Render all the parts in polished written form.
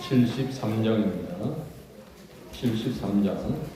73장입니다. 73장.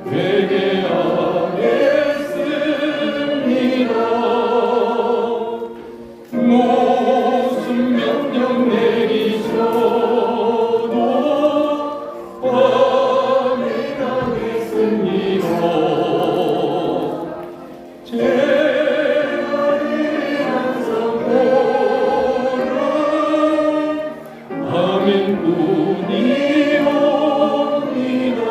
회개하겠습니다. 무슨 명령 내리셔도 확인하겠습니다. 아멘뿐이옵니다.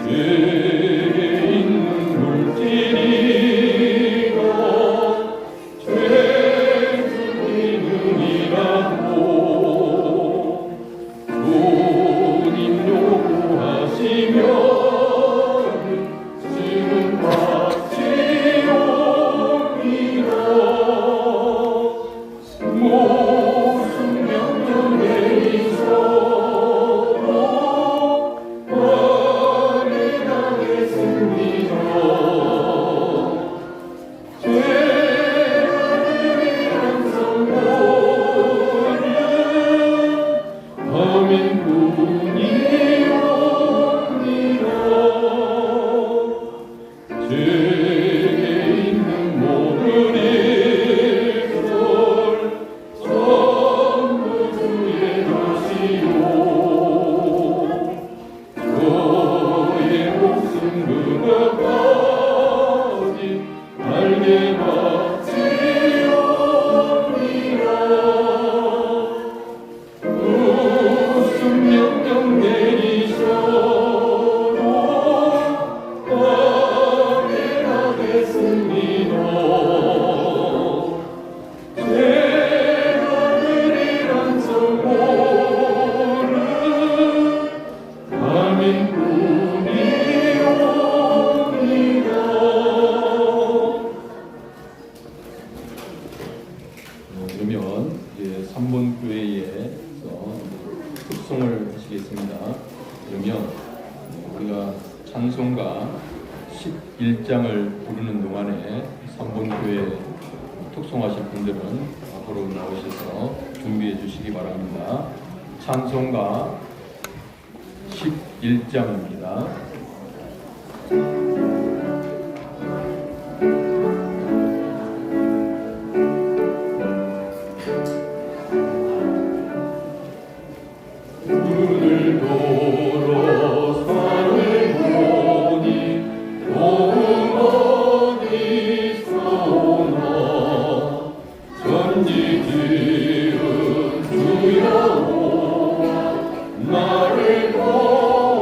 죄에 있는 물질이가 죄수님이라고 주님 요구하시면 지금 받지옵니다. 무슨 명령 내리셔도 확인하겠습니다. 죄악의 성도는 아멘뿐이옵니다. 죄에 있는 모든 일들 전부 주의 것이요 저의 목숨 그것까지 알게 받지옵니다. 무슨 명령 내리셔도 확인하겠습니다. 제가 드리란 선고는 아멘뿐이옵니다. 그러면 이제 3번 교회에서 특송을 하시겠습니다. 그러면 우리가 찬송가 11장을 부르는 동안에 3번 교회 특송하실 분들은 앞으로 나오셔서 준비해 주시기 바랍니다. 찬송가 11장입니다. 오늘도로 산을 보니 도움 어디서 오나 전지 지은 주여 나를 도와주시네.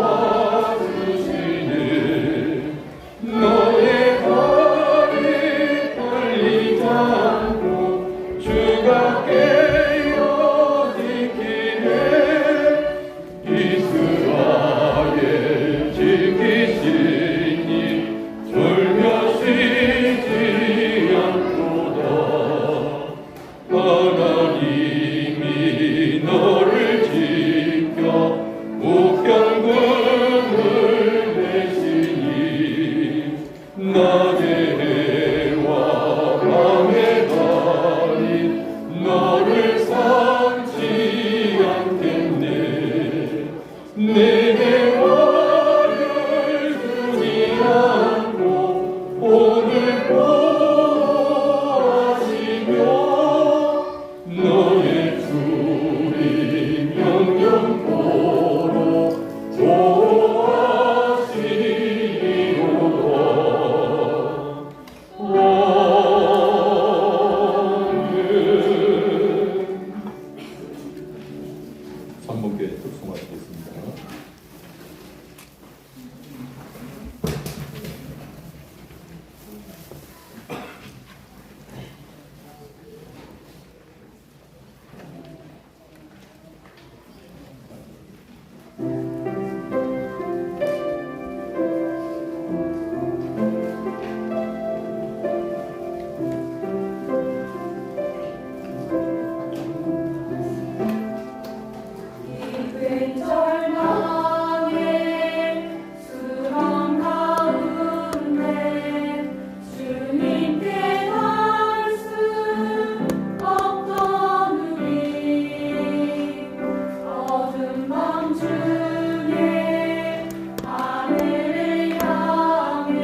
하늘을 향해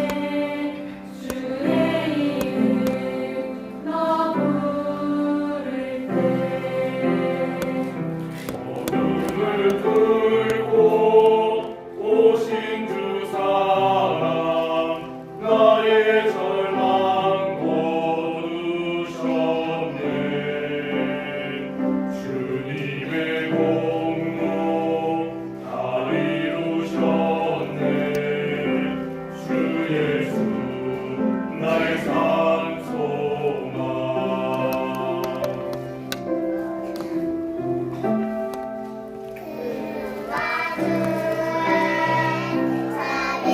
주의 이름 나 부를 때 어둠을 뚫고 오신 주 사랑 나의 절망 거두셨네 주님의 공로 다 이루셨네 주 예수 나의 산 소망 그와 주의 자비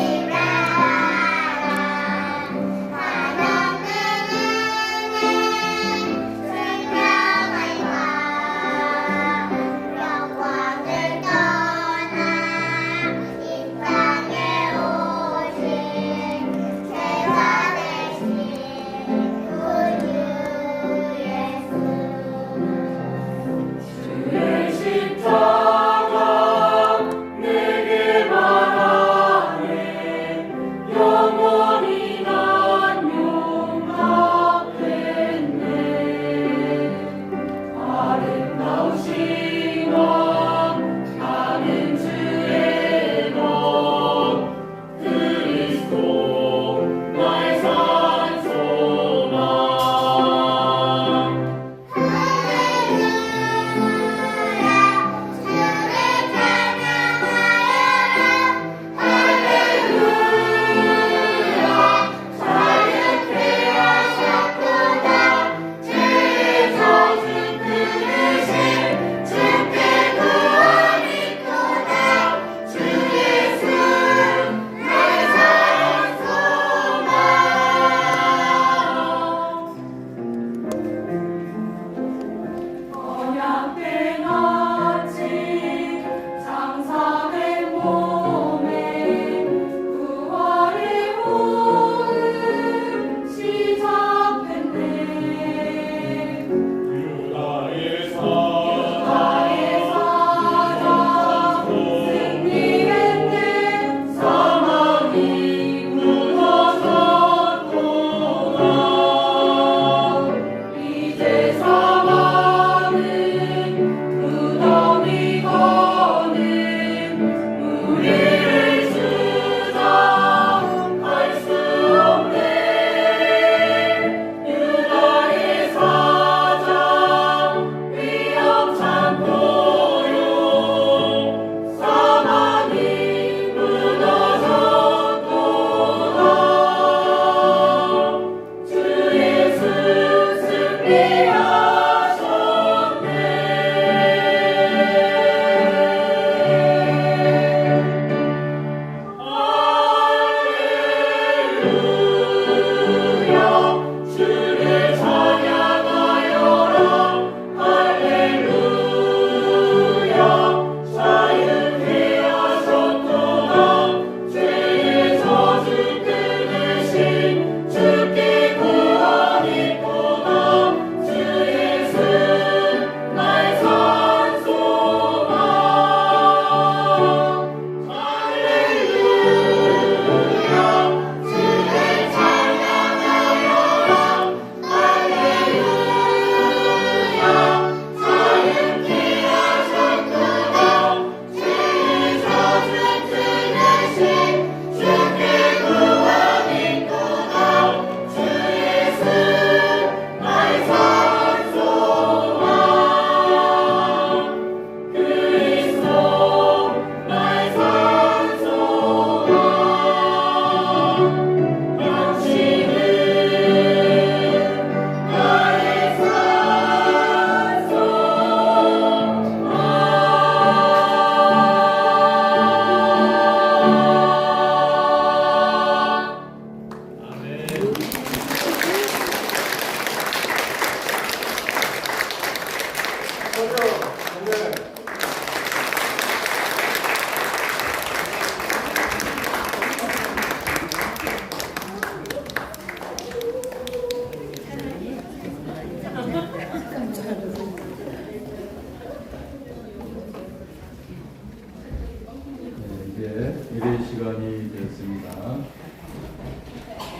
시간이 되었습니다.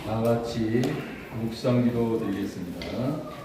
다 같이 묵상기도 드리겠습니다.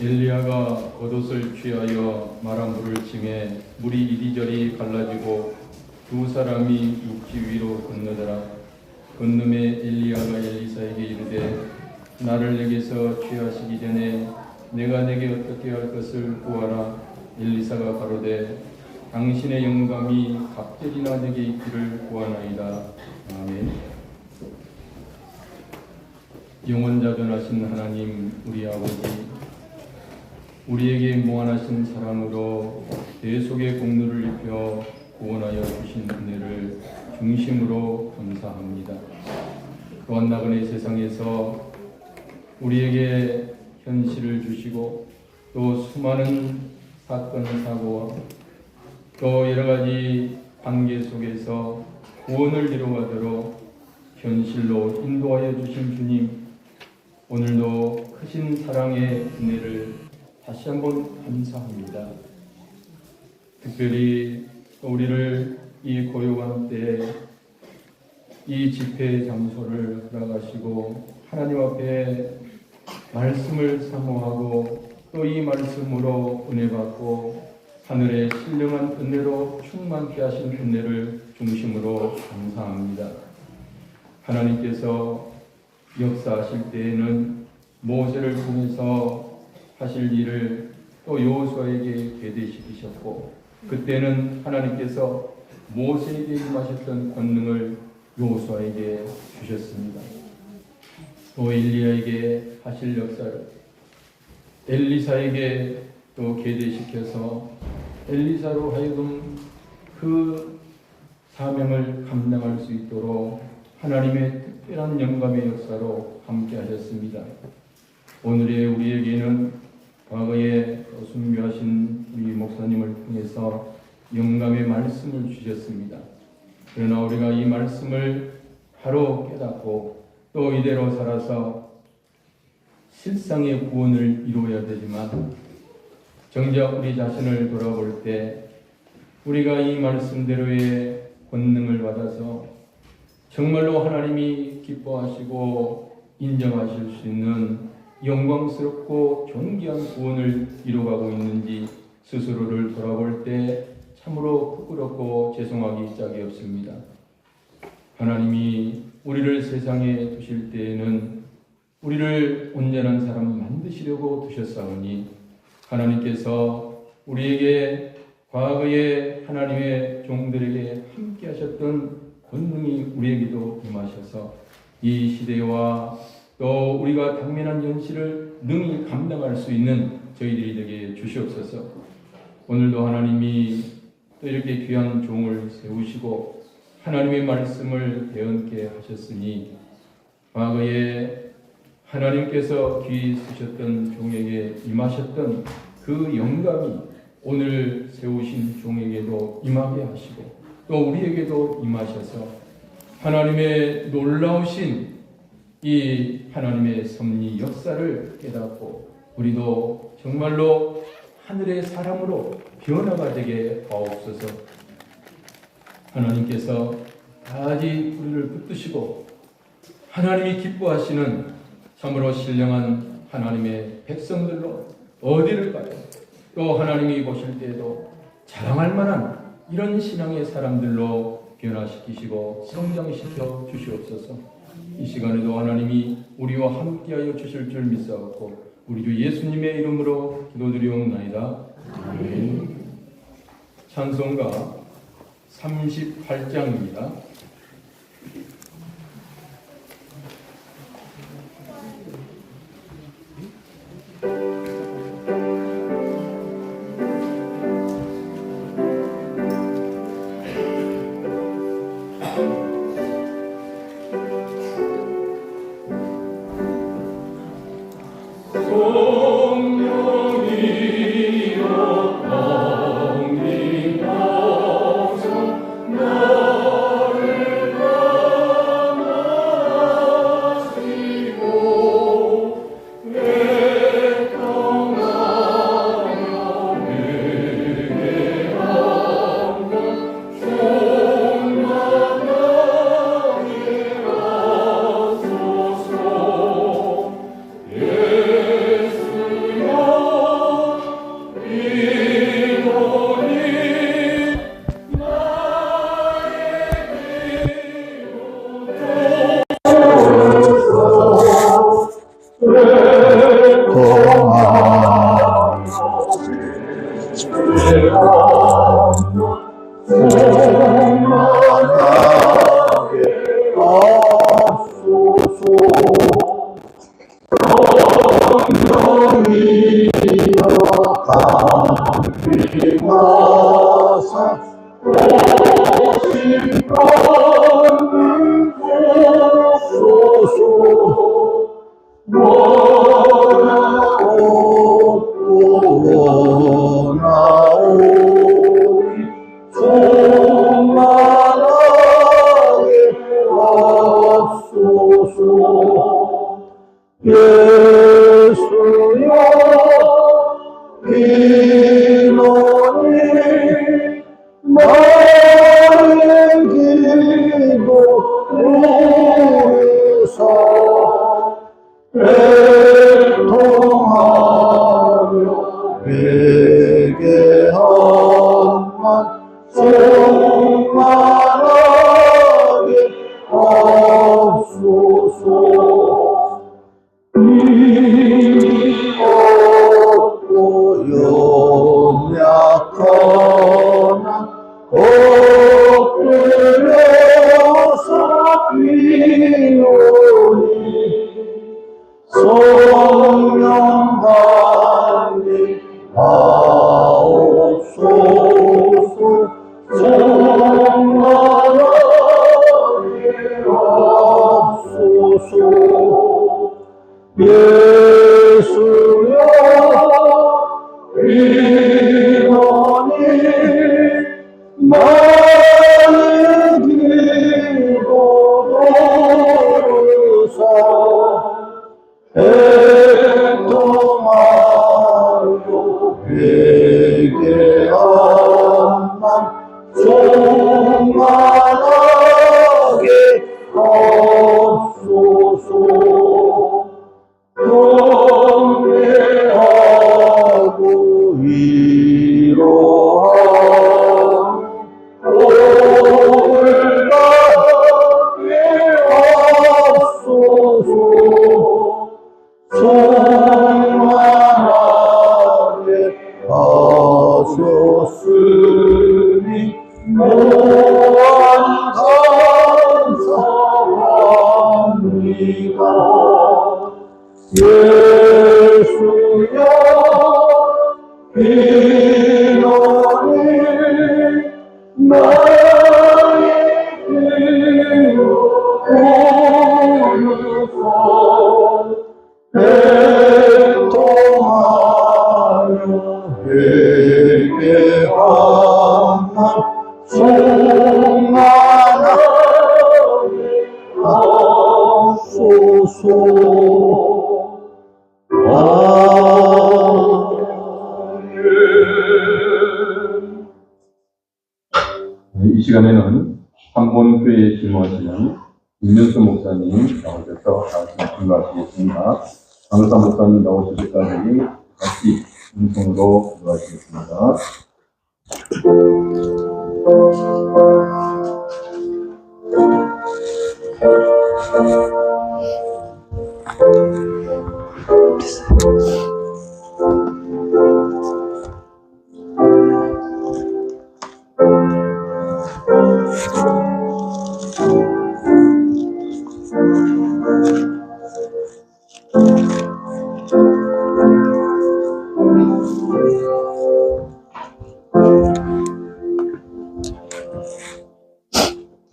엘리야가 겉옷을 취하여 마른 물을 찜해 물이 이리저리 갈라지고 두 사람이 육지 위로 건너더라. 건너매 엘리야가 엘리사에게 이르되 나를 내게서 취하시기 전에 내가 내게 어떻게 할 것을 구하라. 엘리사가 가로되 당신의 영감이 갑절이나 내게 있기를 구하나이다. 아멘. 영원자존하신 하나님 우리 아버지, 우리에게 무한하신 사랑으로 대속의 공로를 입혀 구원하여 주신 은혜를 중심으로 감사합니다. 또한 나그네 세상에서 우리에게 현실을 주시고 또 수많은 사건 사고와 또 여러 가지 관계 속에서 구원을 이루어가도록 현실로 인도하여 주신 주님, 오늘도 크신 사랑의 은혜를 다시 한번 감사합니다. 특별히 우리를 이 고요한 때에 이 집회 장소를 허락하시고 하나님 앞에 말씀을 사모하고 또 이 말씀으로 은혜 받고 하늘의 신령한 은혜로 충만케 하신 은혜를 중심으로 감사합니다. 하나님께서 역사하실 때에는 모세를 통해서 하실 일을 또 여호수아에게 계대시키셨고, 그때는 하나님께서 모세에게 임하셨던 권능을 여호수아에게 주셨습니다. 또 엘리야에게 하실 역사를 엘리사에게 또 계대시켜서 엘리사로 하여금 그 사명을 감당할 수 있도록 하나님의 특별한 영감의 역사로 함께 하셨습니다. 오늘의 우리에게는 과거에 순교하신 우리 목사님을 통해서 영감의 말씀을 주셨습니다. 그러나 우리가 이 말씀을 바로 깨닫고 또 이대로 살아서 실상의 구원을 이루어야 되지만, 정작 우리 자신을 돌아볼 때 우리가 이 말씀대로의 권능을 받아서 정말로 하나님이 기뻐하시고 인정하실 수 있는 영광스럽고 존귀한 구원을 이루어가고 있는지 스스로를 돌아볼 때 참으로 부끄럽고 죄송하기 짝이 없습니다. 하나님이 우리를 세상에 두실 때에는 우리를 온전한 사람 만드시려고 두셨사오니, 하나님께서 우리에게 과거에 하나님의 종들에게 함께 하셨던 권능이 우리에게도 임하셔서 이 시대와 또 우리가 당면한 현실을 능히 감당할 수 있는 저희들이 되게 주시옵소서. 오늘도 하나님이 또 이렇게 귀한 종을 세우시고 하나님의 말씀을 배언케 하셨으니, 과거에 하나님께서 귀 쓰셨던 종에게 임하셨던 그 영감이 오늘 세우신 종에게도 임하게 하시고 또 우리에게도 임하셔서 하나님의 놀라우신 이 하나님의 섭리 역사를 깨닫고 우리도 정말로 하늘의 사람으로 변화가 되게 하옵소서. 하나님께서 다시 우리를 붙드시고 하나님이 기뻐하시는 참으로 신령한 하나님의 백성들로 어디를 가도 또 하나님이 보실 때에도 자랑할 만한 이런 신앙의 사람들로 변화시키시고 성장시켜 주시옵소서. 이 시간에도 하나님이 우리와 함께하여 주실 줄 믿사옵고 우리 주 예수님의 이름으로 기도드리옵나이다. 아멘. 찬송가 38장입니다. 예수여 이러니 많은 기도로서 애통하여 회개한 맘 충만하게 하소서. 경배하고 이러한 올라게 하소서. 충만하게 하셨으니 무한 감사합니다. 예수여 이러니 나의 기도로서 애통하여 회개하나 충만하게 하소서. 이 시간에는 한본교회 집무하시는 임윤수 목사님 나오셔서 말씀 증거하시겠습니다. 강사 목사님 나오실 때까지 같이 음성으로 기도하시겠습니다.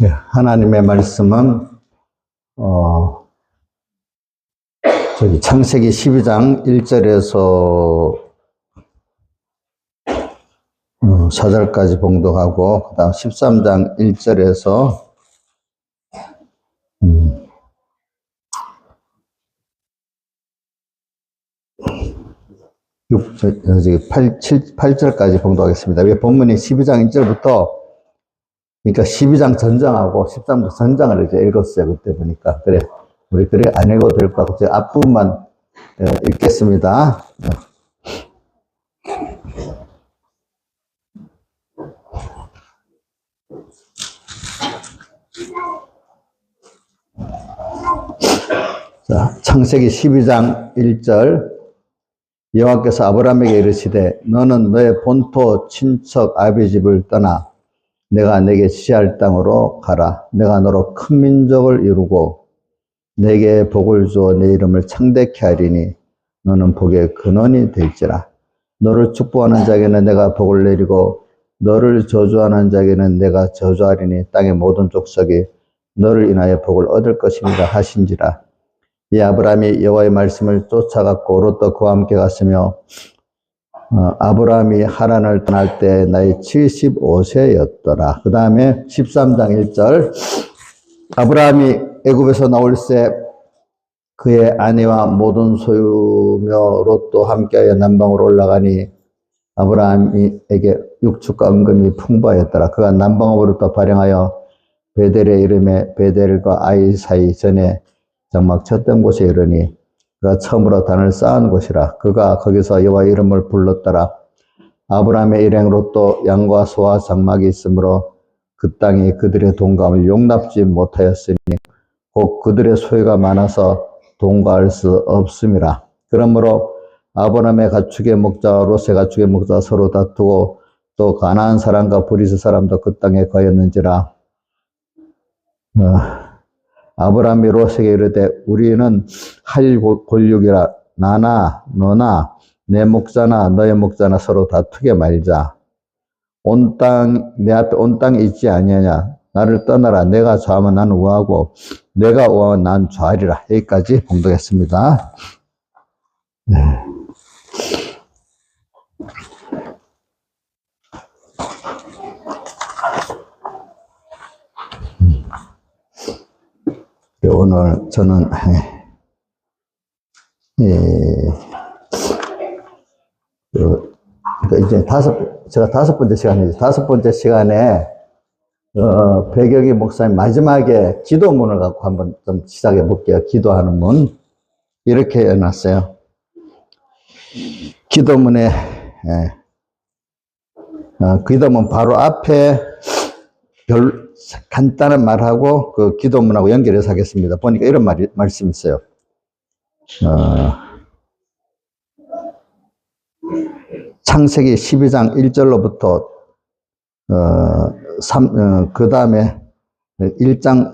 네, 하나님의 말씀은 창세기 12장 1절에서 4절까지 봉독하고, 그 다음 13장 1절에서 8절까지 봉독하겠습니다. 왜 본문이 12장 1절부터, 그러니까 12장 전장하고 13장 전장을 이제 읽었어요. 그때 보니까. 그래, 우리 그래 안 읽어도 될 것 같고, 앞부분만 읽겠습니다. 자, 창세기 12장 1절. 여호와께서 아브라함에게 이르시되 너는 너의 본토 친척 아비 집을 떠나 내가 내게 지시할 땅으로 가라. 내가 너로 큰 민족을 이루고 내게 복을 주어 내 이름을 창대케 하리니 너는 복의 근원이 될지라. 너를 축복하는 자에게는 내가 복을 내리고 너를 저주하는 자에게는 내가 저주하리니 땅의 모든 족속이 너를 인하여 복을 얻을 것입니다 하신지라. 이 아브라함이 여호와의 말씀을 쫓아갔고 롯도 그와 함께 갔으며 아브라함이 하란을 떠날 때 나이 75세였더라. 그 다음에 13장 1절. 아브라함이 애굽에서 나올새 그의 아내와 모든 소유며 롯도 함께하여 남방으로 올라가니 아브라함에게 육축과 은금이 풍부하였더라. 그가 남방으로부터 발행하여 베델에 이름에 베델과 아이 사이 전에 장막 쳤던 곳에 이르니 그가 처음으로 단을 쌓은 곳이라. 그가 거기서 여호와 이름을 불렀더라. 아브라함의 일행 롯도 양과 소와 장막이 있으므로 그 땅이 그들의 동감을 용납지 못하였으니 곧 그들의 소유가 많아서 동거할 수 없음이라. 그러므로 아브라함의 가축의 목자와 롯의 가축의 목자가 서로 다투고 또 가나안 사람과 브리스 사람도 그 땅에 거였는지라. 아브라함이 롯에게 이르되 우리는 할 권력이라. 나나 너나 내 목자나 너의 목자나 서로 다투게 말자. 내 앞에 온 땅이 있지 아니하냐. 나를 떠나라. 내가 좌하면 나는 우하고 내가 우하면 난 좌하리라. 여기까지 봉독했습니다. 네. 오늘 저는 이제 제가 다섯 번째 시간이죠. 다섯 번째 시간에 배경희 목사님 마지막에 기도문을 갖고 한번 좀 시작해 볼게요. 기도하는 문 이렇게 해놨어요. 기도문에 기도문 바로 앞에 간단한 말하고 그 기도문하고 연결해서 하겠습니다. 보니까 이런 말씀이 있어요. 창세기 12장 1절로부터 그 다음에 12장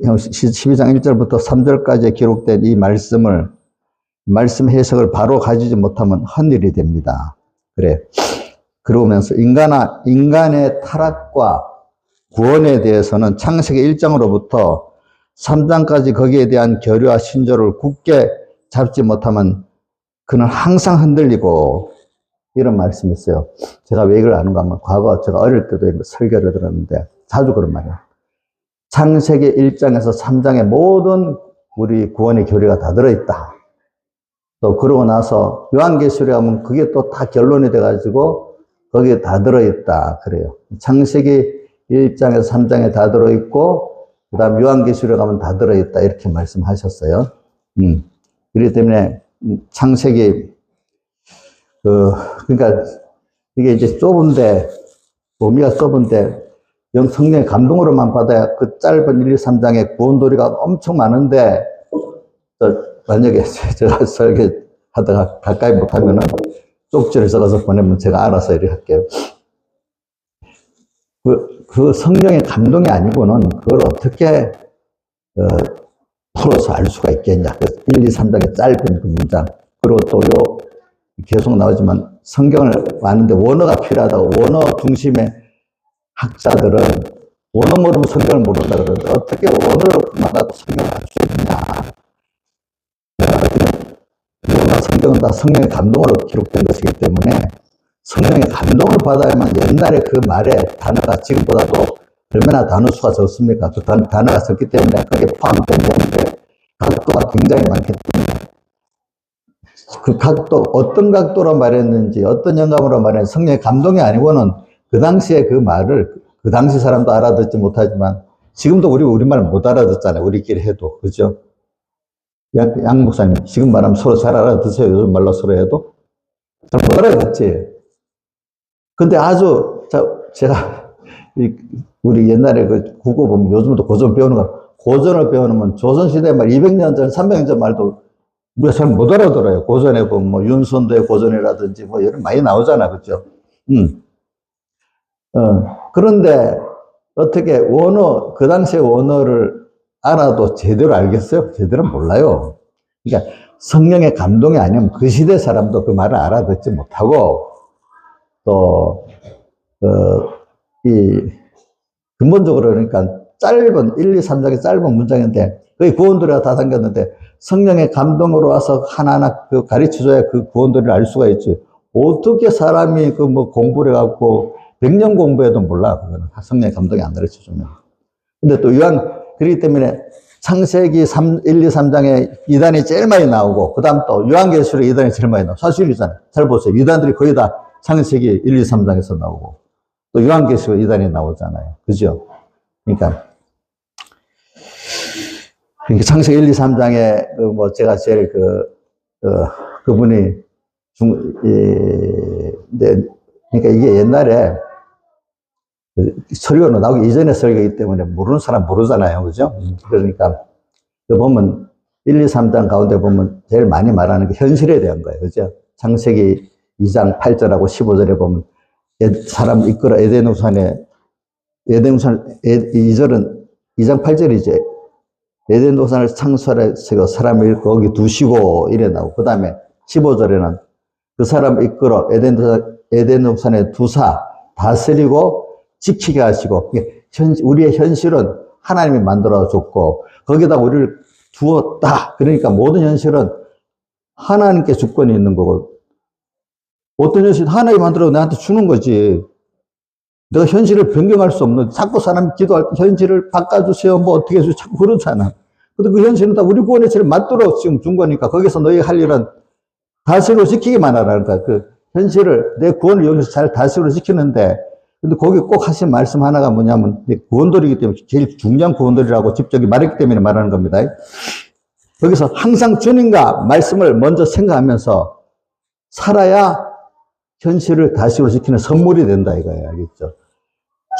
1절부터 3절까지 기록된 이 말씀 해석을 바로 가지지 못하면 헛일이 됩니다. 그래. 그러면서 인간의 타락과 구원에 대해서는 창세기 1장으로부터 3장까지 거기에 대한 교류와 신조를 굳게 잡지 못하면 그는 항상 흔들리고 이런 말씀이 있어요. 제가 왜 이걸 아는가 하면 과거 제가 어릴 때도 이런 설교를 들었는데 자주 그런 말이에요. 창세기 1장에서 3장의 모든 우리 구원의 교리가 다 들어있다. 또 그러고 나서 요한계시록에 가면 그게 또 다 결론이 돼가지고 거기에 다 들어있다. 그래요. 창세기 1장에서 3장에 다 들어있고 그 다음 요한계시록에 가면 다 들어있다. 이렇게 말씀하셨어요. 그렇기 때문에 창세기 그러니까 이게 이제 좁은데 범위가 좁은데 성령의 감동으로만 받아야 그 짧은 1, 2, 3장의 구원도리가 엄청 많은데 만약에 제가 설계하다가 가까이 못하면은 쪽지를 적어서 보내면 제가 알아서 이렇게 할게요. 그 성령의 감동이 아니고는 그걸 어떻게 풀어서 알 수가 있겠냐. 1, 2, 3장의 짧은 그 문장. 그리고 또 계속 나오지만 성경을 아는데 원어가 필요하다고 원어 중심의 학자들은 원어 모르면 성경을 모른다 그러는데 어떻게 원어로만 갖고 성경을 알 수 있느냐. 성경은 다 성령의 감동으로 기록된 것이기 때문에 성령의 감동을 받아야만 옛날에 그 말에 단어가 지금보다도 얼마나 단어 수가 적습니까? 그 단어가 적기 때문에 거기에 포함된 내용들의 각도가 굉장히 많기 때문에 그 각도, 어떤 각도로 말했는지, 어떤 영감으로 말했는지 성령의 감동이 아니고는 그 당시에 그 말을, 그 당시 사람도 알아듣지 못하지만, 지금도 우리말 못 알아듣잖아요. 우리끼리 해도. 그죠? 양 목사님, 지금 말하면 서로 잘 알아듣으세요. 요즘 말로 서로 해도? 잘 못 알아듣지? 근데 제가, 우리 옛날에 그 국어 보면 요즘도 고전 배우는 거, 고전을 배우면 조선시대 말 200년 전, 300년 전 말도 우리가 잘 못 알아들어요. 고전에 보면 뭐 윤선도의 고전이라든지 뭐 이런 많이 나오잖아. 그죠? 그런데 어떻게 그 당시의 원어를 알아도 제대로 알겠어요? 제대로 몰라요. 그러니까 성령의 감동이 아니면 그 시대 사람도 그 말을 알아듣지 못하고 또, 근본적으로 그러니까 짧은 1, 2, 3장의 짧은 문장인데 거의 구원도리가 다 담겼는데 성령의 감동으로 와서 하나하나 그 가르쳐줘야 그 구원도리를 알 수가 있지. 어떻게 사람이 공부를 해갖고 100년 공부해도 몰라. 그거는 성령의 감동이 안 가르쳐주면. 근데 또 그렇기 때문에 창세기 1, 2, 3장에 이단이 제일 많이 나오고, 그 다음 또 요한계시록에 이단이 제일 많이 나오고, 사실이잖아요. 잘 보세요. 이단들이 거의 다 창세기 1, 2, 3장에서 나오고, 또 요한계시록에 이단이 나오잖아요. 그죠? 그러니까 창세기 1, 2, 3장에 제가 제일 그분이 그러니까 이게 옛날에 설교로 나오기 이전의 설교이기 때문에 모르는 사람 모르잖아요. 그죠? 그러니까 보면 1, 2, 3장 가운데 보면 제일 많이 말하는 게 현실에 대한 거예요. 그죠? 창세기 2장 8절하고 15절에 보면 사람 이끌어 에덴우산에 2절은 2장 8절이죠. 에덴우산을 창설하시고 사람을 거기 두시고 이래 나오고, 그 다음에 15절에는 그 사람 이끌어 에덴우산에 두사 다스리고 지키게 하시고, 우리의 현실은 하나님이 만들어줬고, 거기다 우리를 두었다. 그러니까 모든 현실은 하나님께 주권이 있는 거고, 어떤 현실 하나님이 만들어 나한테 주는 거지. 내가 현실을 변경할 수 없는, 자꾸 사람이 기도할 때 현실을 바꿔주세요. 뭐 어떻게 해주세요. 자꾸 그러잖아. 근데 그 현실은 다 우리 구원의 죄를 맞도록 지금 준 거니까, 거기서 너희 할 일은 다스로 지키기만 하라는 거야. 그 현실을, 내 구원을 여기서 잘 다스로 지키는데, 근데 거기 꼭 하신 말씀 하나가 뭐냐면, 구원돌이기 때문에, 제일 중요한 구원돌이라고 직접이 말했기 때문에 말하는 겁니다. 거기서 항상 주님과 말씀을 먼저 생각하면서 살아야 현실을 다시로 지키는 선물이 된다 이거예요. 알겠죠?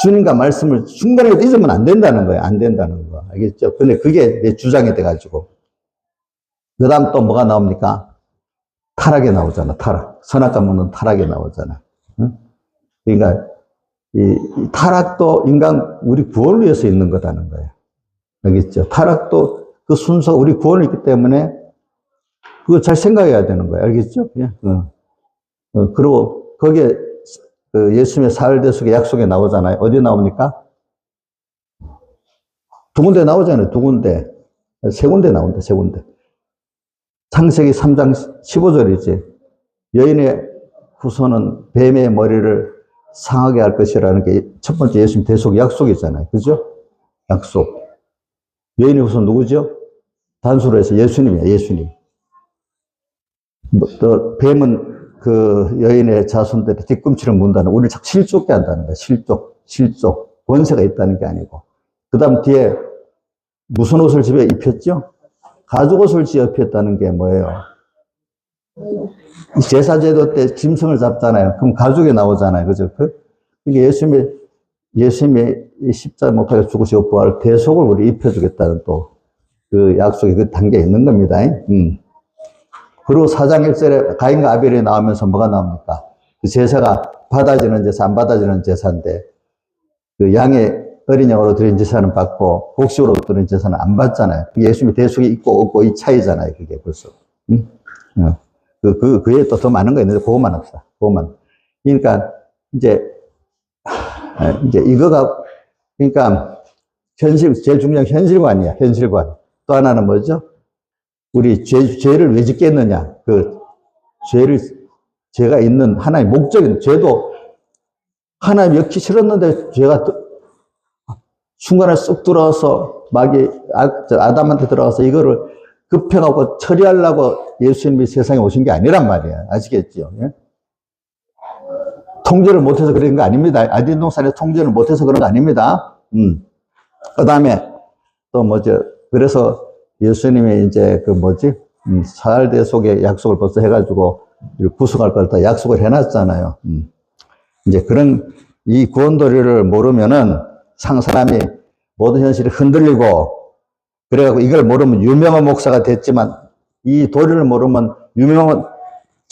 주님과 말씀을 중간에 잊으면 안 된다는 거예요. 안 된다는 거. 알겠죠? 근데 그게 내 주장이 돼가지고. 그 다음 또 뭐가 나옵니까? 타락이 나오잖아. 타락. 선악과 먹는 타락이 나오잖아. 응? 그러니까 이 타락도 인간 우리 구원을 위해서 있는 거다는 거예요. 알겠죠? 타락도 그 순서가 우리 구원이 있기 때문에 그거 잘 생각해야 되는 거예요. 알겠죠? 그리고 거기에 그 예수님의 사흘대속의 약속에 나오잖아요. 어디 나옵니까? 두 군데 나오잖아요. 두 군데. 세 군데 나온다. 세 군데. 창세기 3장 15절이지. 여인의 후손은 뱀의 머리를 상하게 할 것이라는 게 첫 번째 예수님 대속 약속이잖아요. 그죠? 약속. 여인의 후손 누구죠? 단수로 해서 예수님이야. 예수님. 또 뱀은 그 여인의 자손들의 뒤꿈치를 문다는, 우리를 자꾸 실족게 한다는 거야. 실족. 권세가 있다는 게 아니고. 그 다음 뒤에 무슨 옷을 집에 입혔죠? 가죽 옷을 집에 입혔다는 게 뭐예요? 제사제도 때 짐승을 잡잖아요. 그럼 가죽이 나오잖아요. 그죠? 그게 예수님이 십자가 못 박혀 죽으시고 부활 대속을 우리 입혀주겠다는 또 그 약속이 그 단계에 있는 겁니다. 그리고 4장 1절에 가인과 아벨이 나오면서 뭐가 나옵니까? 그 제사가 받아지는 제사, 안 받아지는 제사인데, 그 양의 어린 양으로 드린 제사는 받고, 곡식으로 드린 제사는 안 받잖아요. 예수님이 대속이 있고 없고 이 차이잖아요, 그게 벌써. 그 외에 또 더 많은 거 있는데, 그것만 합시다. 그것만. 그러니까, 이제 이거가, 그러니까, 제일 중요한 현실관이야, 현실관. 또 하나는 뭐죠? 우리 죄를 왜 짓겠느냐. 죄가 있는 하나의 목적인, 죄도 하나님 역시 싫었는데 죄가 순간에 쑥 들어와서 마귀, 아담한테 들어가서 이거를 급해가고 처리하려고 예수님이 세상에 오신 게 아니란 말이에요. 아시겠죠? 예? 통제를 못해서 그런 거 아닙니다. 아딘 동산에 통제를 못해서 그런 거 아닙니다. 그 다음에 또 뭐죠? 그래서 예수님이 이제 사흘 대속의 약속을 벌써 해가지고 구속할 걸 다 약속을 해놨잖아요. 이제 그런 이 구원도리를 모르면은 사람이 모든 현실이 흔들리고, 그래가지고 이걸 모르면 유명한 목사가 됐지만 이 도리를 모르면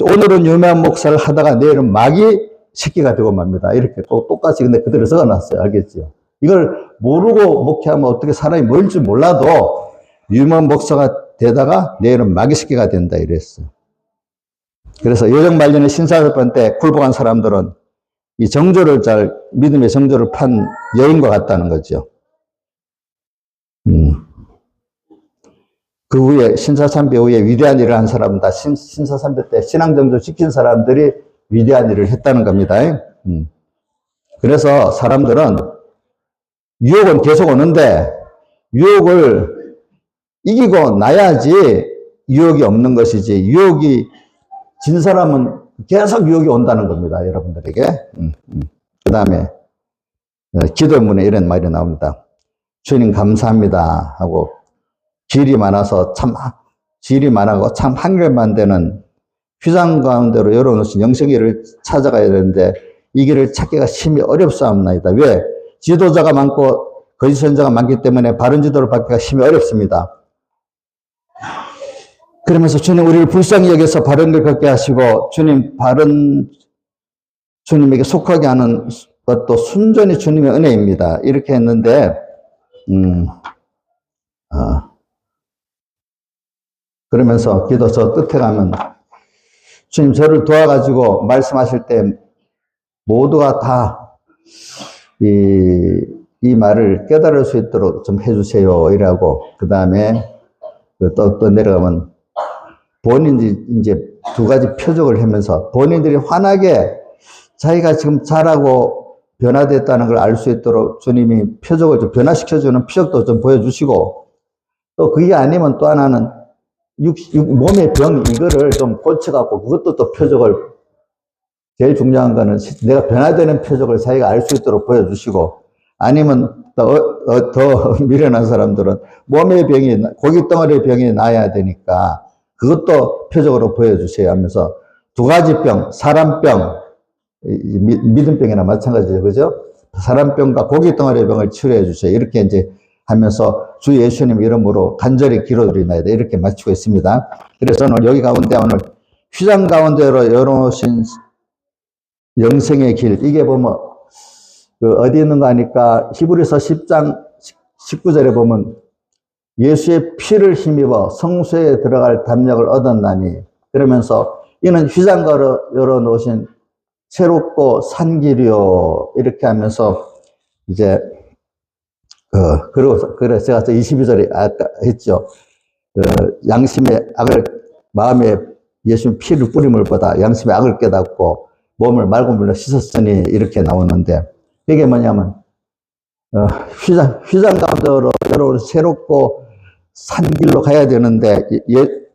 오늘은 유명한 목사를 하다가 내일은 마귀 새끼가 되고 맙니다. 이렇게 똑같이 근데 그대로 적어놨어요. 알겠죠? 이걸 모르고 목회하면 어떻게 사람이 뭘 줄 몰라도 유명한 목사가 되다가 내일은 마귀 새끼가 된다 이랬어요. 그래서 요정 말년의 신사섭반 때 굴복한 사람들은 이 정조를 믿음의 정조를 판 여인과 같다는 거죠. 그 후에 신사참배 후에 위대한 일을 한 사람은 다 신사참배 때 신앙정조 지킨 사람들이 위대한 일을 했다는 겁니다. 그래서 사람들은 유혹은 계속 오는데 유혹을 이기고 나야지 유혹이 없는 것이지, 유혹이 진 사람은 계속 유혹이 온다는 겁니다. 여러분들에게. 그 다음에 기도문에 이런 말이 나옵니다. 주님 감사합니다 하고, 질이 많아서 참 한결만 되는 휘장 가운데로 열어놓으신 영생길을 찾아가야 되는데 이 길을 찾기가 심히 어렵사옵나이다. 왜? 지도자가 많고 거짓 선자가 많기 때문에 바른 지도를 받기가 심히 어렵습니다. 그러면서 주님 우리를 불쌍히 여겨서 바른 길 걷게 하시고, 주님에게 속하게 하는 것도 순전히 주님의 은혜입니다. 이렇게 했는데, 그러면서 기도 저 끝에 가면, 주님 저를 도와가지고 말씀하실 때 모두가 다 이 말을 깨달을 수 있도록 좀 해주세요. 이라고. 그 다음에 또 내려가면 본인들이 이제 두 가지 표적을 하면서 본인들이 환하게 자기가 지금 잘하고 변화됐다는 걸 알 수 있도록 주님이 표적을 좀 변화시켜주는 표적도 좀 보여주시고, 또 그게 아니면 또 하나는 몸의 병 이거를 좀 고쳐갖고 그것도 또 표적을, 제일 중요한 거는 내가 변화되는 표적을 자기가 알 수 있도록 보여주시고, 아니면 더 미련한 사람들은 몸의 병이, 고깃덩어리 병이 나야 되니까 그것도 표적으로 보여주세요 하면서 두 가지 병, 사람병, 믿음병이나 마찬가지죠. 그죠? 사람병과 고깃덩어리 병을 치료해 주세요. 이렇게 이제 하면서 주 예수님 이름으로 간절히 기도드리나이다. 이렇게 마치고 있습니다. 그래서 오늘 여기 가운데 오늘 휘장 가운데로 열어놓으신 영생의 길, 이게 보면 어디 있는가 하니까 히브리서 10장 19절에 보면 예수의 피를 힘입어 성소에 들어갈 담력을 얻었나니, 그러면서 이는 휘장가로 열어놓으신 새롭고 산길이요. 이렇게 하면서 이제 그래서 제가 22절에 아까 했죠. 양심의 악을, 마음에 예수님 피를 뿌림을 보다 양심의 악을 깨닫고 몸을 맑은 물로 씻었으니, 이렇게 나오는데, 이게 뭐냐면 휘장 가운데로 여러분 새롭고 산길로 가야 되는데,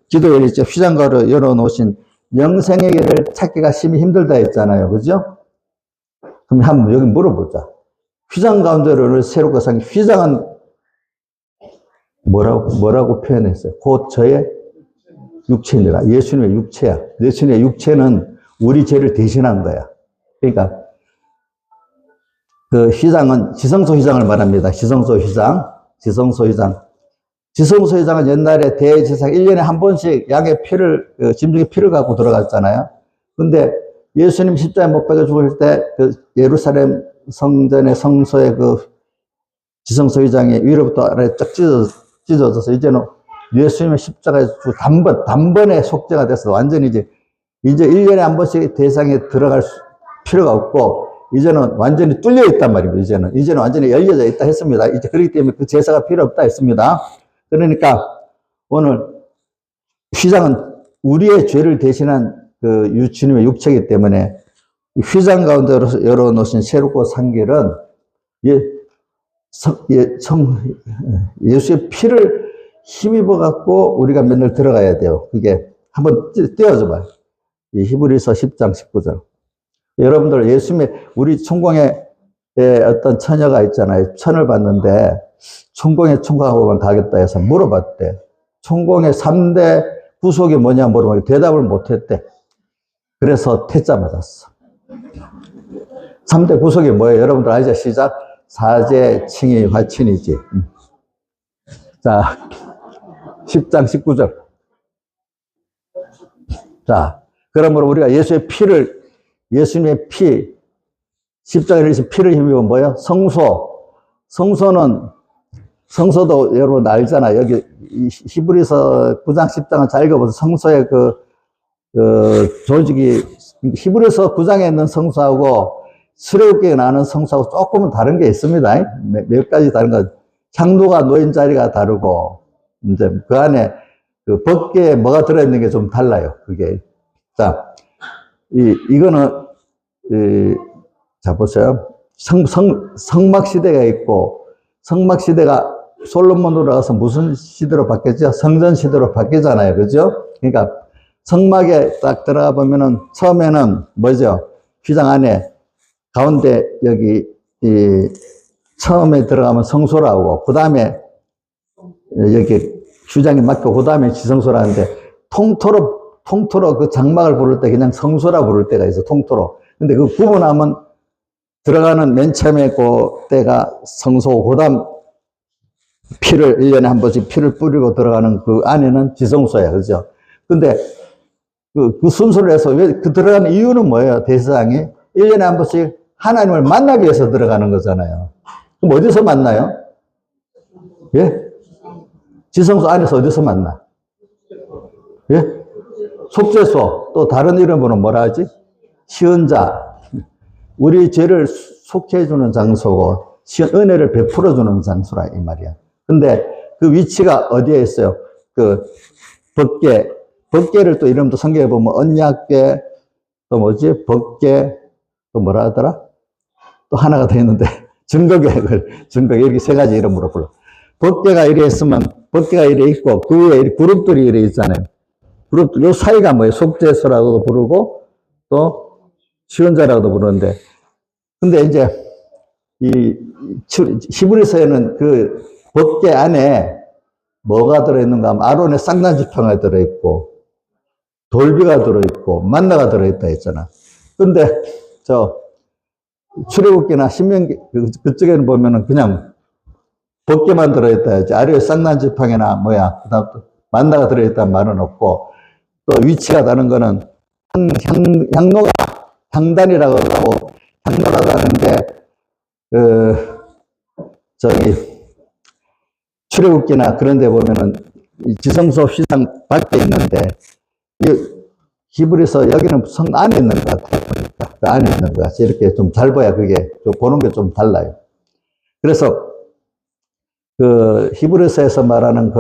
기도에 있죠. 휘장가로 열어놓으신 영생의 길을 찾기가 심히 힘들다 했잖아요. 그죠? 그럼 한번 여기 물어보자. 휘장 가운데로 새롭고 산, 휘장은 뭐라고 표현했어요? 곧 저의 육체니라. 예수님의 육체야. 예수님의 육체는 우리 죄를 대신한 거야. 그러니까 그 휘장은 지성소 휘장을 말합니다. 지성소 휘장. 지성소 휘장은 옛날에 대제사장 1년에 한 번씩 양의 피를, 짐승의 피를 갖고 들어갔잖아요. 근데 예수님 십자가에 못 박혀 죽을 때 그 예루살렘 성전의 성소의 그 지성소 휘장이 위로부터 아래 쫙 찢어져서 이제는 예수님의 십자가에 단번에 속죄가 돼서 완전히 이제 1년에 한 번씩 대상에 들어갈 필요가 없고, 이제는 완전히 뚫려 있단 말입니다. 이제는 완전히 열려져 있다 했습니다. 이제 그렇기 때문에 그 제사가 필요 없다 했습니다. 그러니까 오늘 휘장은 우리의 죄를 대신한 그 주님의 육체이기 때문에 휘장 가운데로 열어놓으신 새롭고 산 길은 예수의 피를 힘입어 갖고 우리가 맨날 들어가야 돼요. 그게 한번 띄워줘 봐요. 이 히브리서 10장 19절. 여러분들 예수님의, 우리 천공에 어떤 처녀가 있잖아요. 천을 봤는데 천공에 천국하고만 가겠다 해서 물어봤대. 천공의 3대 구속이 뭐냐 물어보니 대답을 못했대. 그래서 퇴짜 맞았어. 3대 구속이 뭐예요? 여러분들 아시죠? 시작. 사제, 칭의, 화친이지. 자, 10장 19절. 자, 그러므로 우리가 예수의 피를, 예수님의 피, 십자가에 흘리신 피를 힘입어 뭐예요? 성소도 여러분 알잖아요. 여기 히브리서 9장 10장을 잘 읽어보세요. 성소의 조직이 히브리서 9장에 있는 성소하고 출애굽기에 나오는 성소하고 조금은 다른 게 있습니다. 몇 가지 다른 거. 향로가 놓인 자리가 다르고, 이제 그 안에 그 법궤에 뭐가 들어있는 게 좀 달라요. 그게. 자, 이거는, 자, 보세요. 성막 시대가 있고, 성막 시대가 솔로몬으로 가서 무슨 시대로 바뀌었죠? 성전 시대로 바뀌잖아요. 그죠? 그러니까 성막에 딱 들어가 보면은 처음에는 뭐죠? 휘장 안에 가운데 여기 처음에 들어가면 성소라고, 그 다음에 여기 휘장이 막히고 그 다음에 지성소라는데, 통틀어 그 장막을 부를 때 그냥 성소라 부를 때가 있어. 통틀어. 근데 그 구분하면 들어가는 맨 처음에 그 때가 성소고, 그 다음 피를 1년에 한 번씩 피를 뿌리고 들어가는 그 안에는 지성소야. 그죠? 근데 그 순서를 해서 왜 그 들어가는 이유는 뭐예요? 대제사장이 1년에 한 번씩 하나님을 만나기 위해서 들어가는 거잖아요. 그럼 어디서 만나요? 예? 지성소 안에서 어디서 만나? 예? 속죄소. 또 다른 이름으로 뭐라 하지? 시은자. 우리 죄를 속해주는 장소고, 은혜를 베풀어주는 장소라, 이 말이야. 근데 그 위치가 어디에 있어요? 그 법궤를 또 이름도 성경에 보면 언약궤, 또 뭐지? 법궤, 또 뭐라 하더라? 또 하나가 더 있는데, 증거궤, 이렇게 세 가지 이름으로 불러. 법궤가 이래 있으면, 법궤가 이래 있고, 그 위에 이렇게 그룹들이 이래 있잖아요. 그룹, 요 사이가 뭐예요? 속죄소라고도 부르고, 또, 시원자라고도 부르는데, 근데 이제, 히브리서에는 그 법궤 안에 뭐가 들어있는가 하면 아론의 쌍난지팡이가 들어있고, 돌비가 들어있고, 만나가 들어있다 했잖아. 근데, 출애굽기나 신명기, 그쪽에는 보면은 그냥 법궤만 들어있다 했지. 아래에 쌍난지팡이나 뭐야, 그 다음 또 만나가 들어있다는 말은 없고, 또 위치가 다른 거는 향로가, 향단이라고 하고, 향로라고 하는데, 출애굽기나 그런 데 보면은 지성소 휘상 밖에 있는데, 히브리서 여기는 성 안에 있는 것 같아요. 그러니까 그 안에 있는 것 같아요. 이렇게 좀 잘 봐야 그게 좀 보는 게 좀 달라요. 그래서 그 히브리서에서 말하는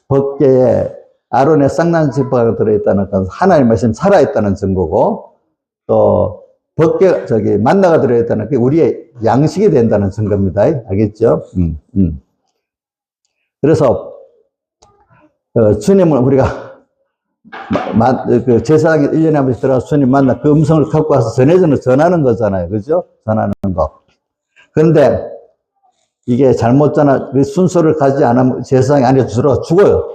법궤에 아론의 쌍난지팡이가 들어있다는 건 하나님 말씀 살아있다는 증거고, 또 법궤 만나가 들어있다는 게 우리의 양식이 된다는 증거입니다. 알겠죠? 그래서 주님은 우리가 그 제사장이 1년에 한 번씩 들어가서 주님 만나 그 음성을 갖고 와서 전하는 거잖아요. 그죠? 전하는 거. 그런데 이게 잘못 그 순서를 가지 않으면 제사장이 안에 들어가 죽어요.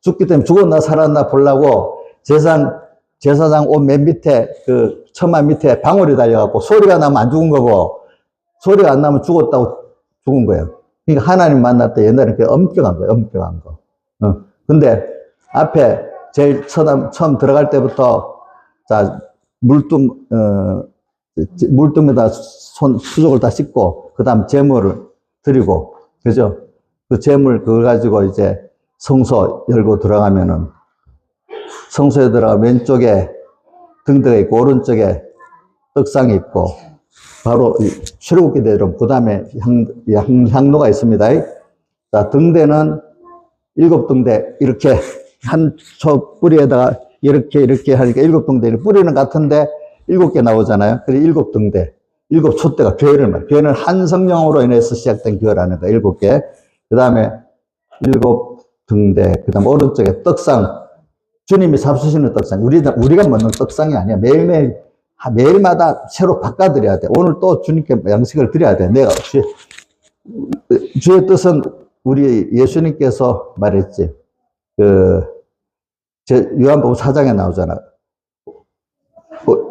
죽기 때문에 죽었나 살았나 보려고 제사장 옷 맨 밑에 그 처마 밑에 방울이 달려갖고 소리가 나면 안 죽은 거고 소리가 안 나면 죽었다고 죽은 거예요. 그러니까 하나님 만날 때 옛날에 엄격한 거예요. 엄격한 거. 근데 앞에 제일 처음 들어갈 때부터 자 물뚱에다 수족을 다 씻고 그 다음 제물을 드리고 그죠? 그 제물 그걸 가지고 이제 성소 열고 들어가면은 성소에 들어가 왼쪽에 등대가 있고 오른쪽에 떡상이 있고 바로 출애굽기대로 그 다음에 향로가 있습니다. 자 등대는 7등대 이렇게 한 초 뿌리에다가 이렇게 하니까 7등대 뿌리는 같은데 7개 나오잖아요. 그래서 7등대 7촛대가 교회를 말해요. 교회는 한 성령으로 인해서 시작된 교회라는 거 7개. 그 다음에 7등대 그 다음 오른쪽에 떡상 주님이 잡수시는 떡상 우리가 먹는 떡상이 아니야. 매일마다 새로 바꿔드려야 돼. 오늘 또 주님께 양식을 드려야 돼. 내가 주의 뜻은 우리 예수님께서 말했지. 요한복음 4장에 나오잖아.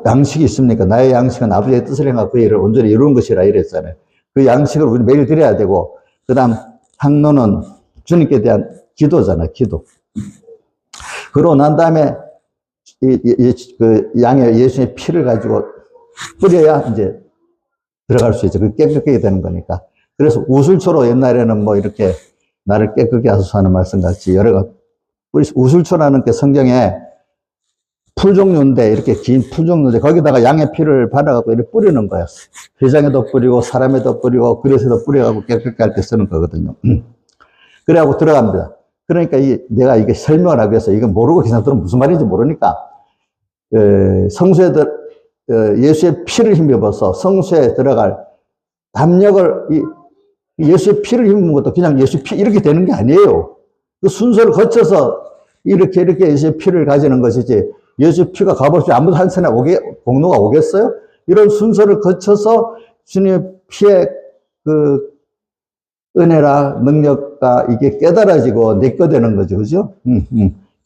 양식이 있습니까? 나의 양식은 아버지의 뜻을 행하고 그 일을 온전히 이루는 것이라 이랬잖아요. 그 양식을 우리 매일 드려야 되고, 그 다음 향로는 주님께 대한 기도잖아, 기도. 그러고 난 다음에 그 양의 예수의 피를 가지고 뿌려야 이제 들어갈 수 있죠. 그 깨끗하게 되는 거니까. 그래서 우슬초로 옛날에는 뭐 이렇게 나를 깨끗게 하소서 하는 말씀 같이 여러 가지 우슬초라는 게 성경에 풀 종류인데 이렇게 긴 풀 종류인데 거기다가 양의 피를 발라갖고 이렇게 뿌리는 거야. 회장에도 뿌리고 사람에도 뿌리고 그릇에도 뿌려갖고 깨끗게 할 때 쓰는 거거든요. 그래갖고 들어갑니다. 그러니까 내가 이게 설명을 하기 위해서 이거 모르고 그냥 들으면 무슨 말인지 모르니까 성소에 예수의 피를 힘입어서 성소에 들어갈 담력을 예수의 피를 힘입는 것도 그냥 예수 피 이렇게 되는 게 아니에요. 그 순서를 거쳐서 이렇게 예수의 피를 가지는 것이지 예수 피가 값없이 아무도 한 손에 공로가 오겠어요? 이런 순서를 거쳐서 주님의 피의 그 은혜라 능력과 이게 깨달아지고 내꺼 되는 거죠. 그죠?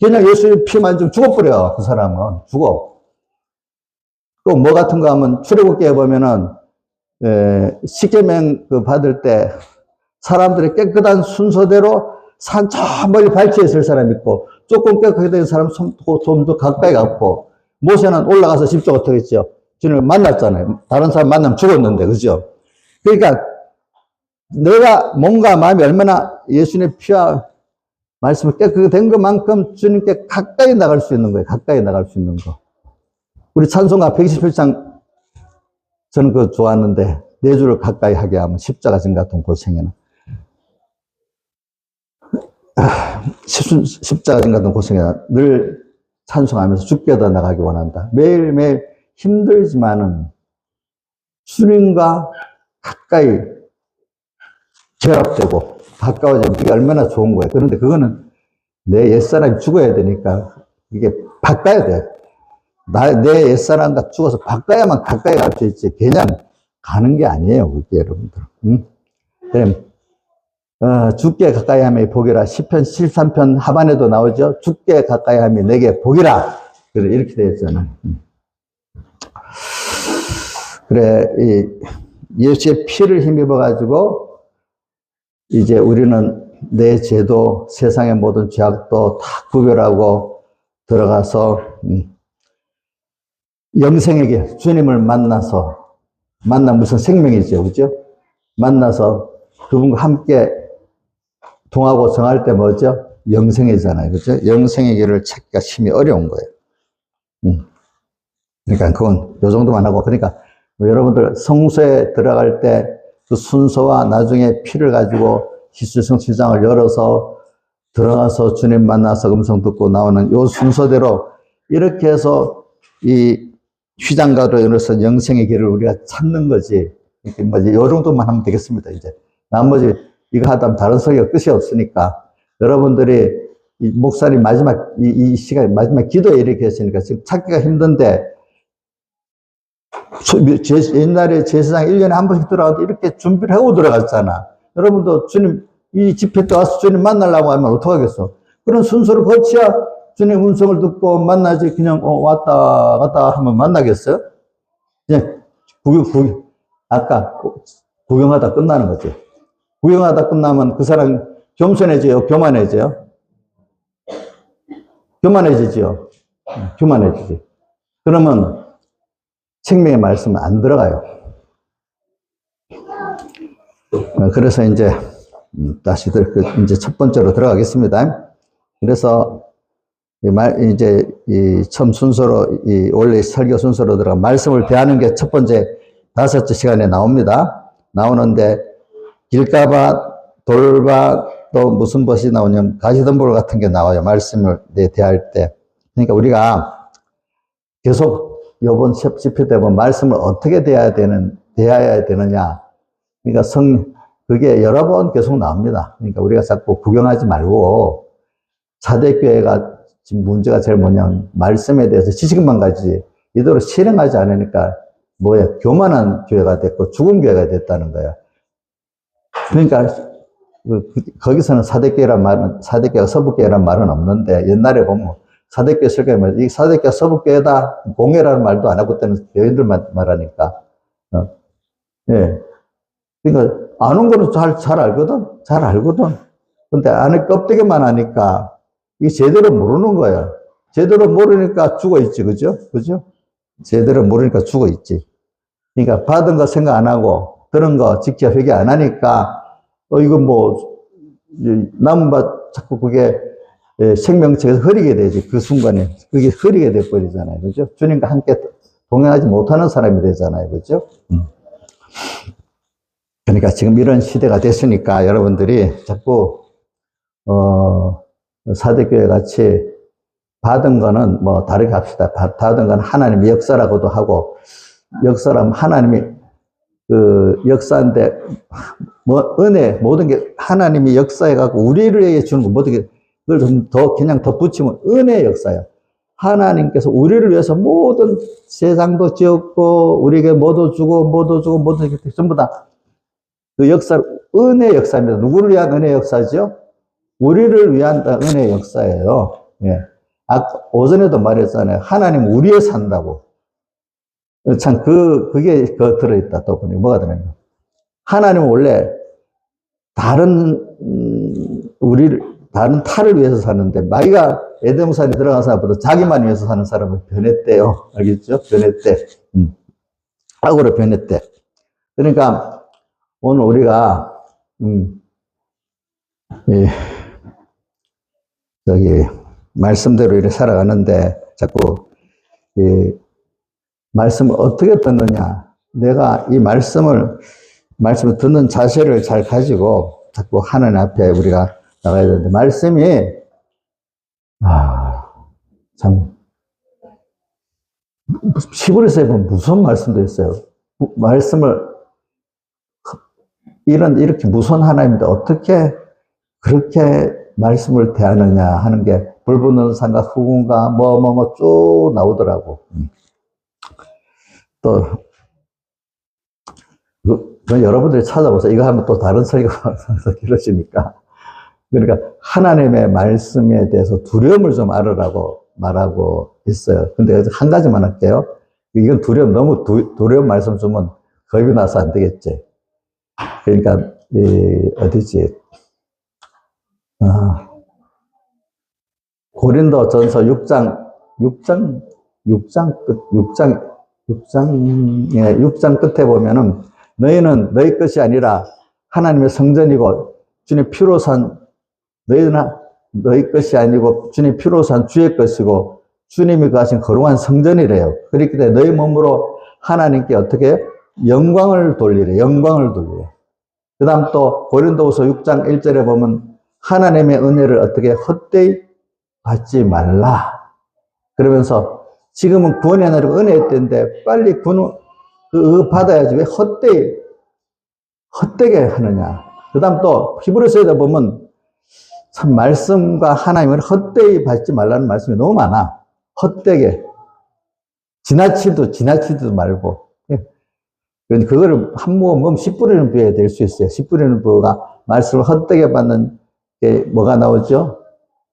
그냥 예수의 피만 좀 죽어버려. 그 사람은 죽어. 또 뭐 같은 거 하면 출애굽기에 보면은 십계명 그 받을 때 사람들의 깨끗한 순서대로 산 저 멀리 발치에 있을 사람 있고 조금 깨끗하게 된 사람 좀 더 가까이 갔고 모세는 올라가서 직접 어떻게 했죠? 주님을 만났잖아요. 다른 사람 만나면 죽었는데 그죠? 그러니까 내가 몸과 마음이 얼마나 예수님의 피와 말씀을 깨끗하게 된 것만큼 주님께 가까이 나갈 수 있는 거예요. 가까이 나갈 수 있는 거. 우리 찬송가 127장 저는 그거 좋았는데, 내 주를 가까이 하게 하면 십자가 진 같은 고생에는. 십자가 진 같은 고생에 늘 찬송하면서 주께다 나가기 원한다. 매일매일 힘들지만은 주님과 가까이 결합되고 가까워지면 그게 얼마나 좋은 거예요. 그런데 그거는 내 옛사람이 죽어야 되니까 이게 바꿔야 돼. 내 옛사람과 죽어서 바꿔야만 가까이 갈 수 있지. 그냥 가는 게 아니에요. 그게 여러분들. 그럼 주께 가까이 함이 복이라. 시편 73편 하반에도 나오죠. 주께 가까이 함이 내게 복이라. 그래, 이렇게 되어 있잖아. 그래, 예수의 피를 힘입어가지고, 이제 우리는 내 죄도 세상의 모든 죄악도 다 구별하고 들어가서, 영생에게 주님을 만나 무슨 생명이죠. 그죠? 만나서 그분과 함께 동하고 정할 때 뭐죠? 영생이잖아요. 그죠? 영생의 길을 찾기가 심히 어려운 거예요. 그러니까 그건 요 정도만 하고, 그러니까 여러분들 성소에 들어갈 때 그 순서와 나중에 피를 가지고 희수성취장을 열어서 들어가서 주님 만나서 음성 듣고 나오는 요 순서대로 이렇게 해서 이 휘장가로 열어서 영생의 길을 우리가 찾는 거지. 이렇게 뭐지, 요 정도만 하면 되겠습니다. 이제 나머지 이거 하다 보면 다른 소리가 끝이 없으니까 여러분들이 이 목사님 마지막 이 시간 마지막 기도에 이렇게 했으니까 지금 찾기가 힘든데, 옛날에 제사장 1년에 한 번씩 들어가도 이렇게 준비를 하고 들어갔잖아. 여러분도 주님, 이 집회 때 와서 주님 만나려고 하면 어떡하겠어? 그런 순서를 거쳐야 주님 음성을 듣고 만나지. 그냥, 왔다 갔다 하면 만나겠어요? 그냥, 아까 구경하다 끝나는 거지. 구경하다 끝나면 그 사람 겸손해져요? 교만해져요? 교만해지죠? 교만해지지. 그러면 생명의 말씀은 안 들어가요. 그래서 이제 다시 이제 첫 번째로 들어가겠습니다. 그래서 이제 이 처음 순서로 원래 설교 순서로 들어가 말씀을 대하는 게 첫 번째 5째 시간에 나옵니다. 나오는데 길가밭, 돌밭, 또 무슨 밭이 나오냐면 가시덤불 같은 게 나와요. 말씀을 대할 때. 그러니까 우리가 계속 요번 집회 때 보면 말씀을 어떻게 대해야 되느냐. 그러니까 그게 여러 번 계속 나옵니다. 그러니까 우리가 자꾸 구경하지 말고, 사대교회가 지금 문제가 제일 뭐냐면 말씀에 대해서 지식만 가지지 이대로 실행하지 않으니까 교만한 교회가 됐고 죽은 교회가 됐다는 거야. 그러니까 거기서는 사대교회가 서북교회란 말은 없는데, 옛날에 보면 사대교회 설교하면 이 사대교회가 서북교회다 공회라는 말도 안 하고 때는 교인들만 말하니까. 예. 그러니까 아는 거는 잘 알거든. 근데 안에 껍데기만 하니까 이게 제대로 모르는 거야. 제대로 모르니까 죽어 있지. 그죠? 제대로 모르니까 죽어 있지. 그러니까 받은 거 생각 안 하고 들은 거 직접 회개 안 하니까 이거 남은 바 자꾸 그게 생명체에서 흐리게 되지. 그 순간에 그게 흐리게 돼 버리잖아요. 그죠? 주님과 함께 동행하지 못하는 사람이 되잖아요. 그죠? 그러니까 지금 이런 시대가 됐으니까 여러분들이 자꾸 사대교회 같이 받은 거는 다르게 합시다. 받은 건 하나님의 역사라고도 하고, 역사라면 하나님이 역사인데 은혜 모든 게 하나님이 역사해갖고 우리를 주는 거 모든 게 그걸 좀 더 그냥 덧붙이면 은혜의 역사예요. 하나님께서 우리를 위해서 모든 세상도 지었고 우리에게 뭐도 주고 모든 게 전부 다 그 역사, 은혜의 역사입니다. 누구를 위한 은혜의 역사죠? 우리를 위한 은혜의 역사예요. 예. 오전에도 말했잖아요. 하나님 우리에 산다고. 참, 그게 들어있다. 또 보니 뭐가 들어있나. 하나님은 원래 다른 탈을 위해서 사는데, 마귀가 에덴산에 들어가서보다 자기만 위해서 사는 사람을 변했대요. 알겠죠? 변했대. 악으로 변했대. 그러니까, 오늘 우리가, 말씀대로 이렇게 살아가는데, 자꾸, 말씀을 어떻게 듣느냐. 내가 이 말씀을 듣는 자세를 잘 가지고 자꾸 하나님 앞에 우리가 나가야 되는데, 말씀이, 참, 히브리서에 보면 무서운 말씀도 있어요. 말씀을, 이렇게 무서운 하나님인데 어떻게 그렇게 말씀을 대하느냐 하는 게 불붙는 산과 후군과 쭉 나오더라고. 또, 그건 여러분들이 찾아보세요. 이거 하면 또 다른 설교가 길어지니까. 그러니까 하나님의 말씀에 대해서 두려움을 좀 알으라고 말하고 있어요. 근데 한 가지만 할게요. 이건 너무 두려운 말씀 주면 겁이 나서 안 되겠지. 그러니까, 어디지? 고린도 전서 6장 끝에 보면은, 너희는 너희 것이 아니라 하나님의 성전이고, 주님 피로 산, 너희는 너희 것이 아니고, 주님 피로 산 주의 것이고, 주님이 가신 거룩한 성전이래요. 그렇기 때문에 너희 몸으로 하나님께 어떻게 영광을 돌리래. 그 다음 또 고린도후서 6장 1절에 보면 하나님의 은혜를 어떻게 헛되이 받지 말라. 그러면서 지금은 구원의 날이고 은혜의 때인데 빨리 받아야지. 왜 헛되게 하느냐. 그 다음 또 히브리서에다 보면 참 말씀과 하나님을 헛되이 받지 말라는 말씀이 너무 많아. 헛되게. 지나치지도 말고. 그거를 한 모금 씨 뿌리는 부에 될 수 있어요. 씨 뿌리는 부가 말씀을 헛되게 받는 게 뭐가 나오죠?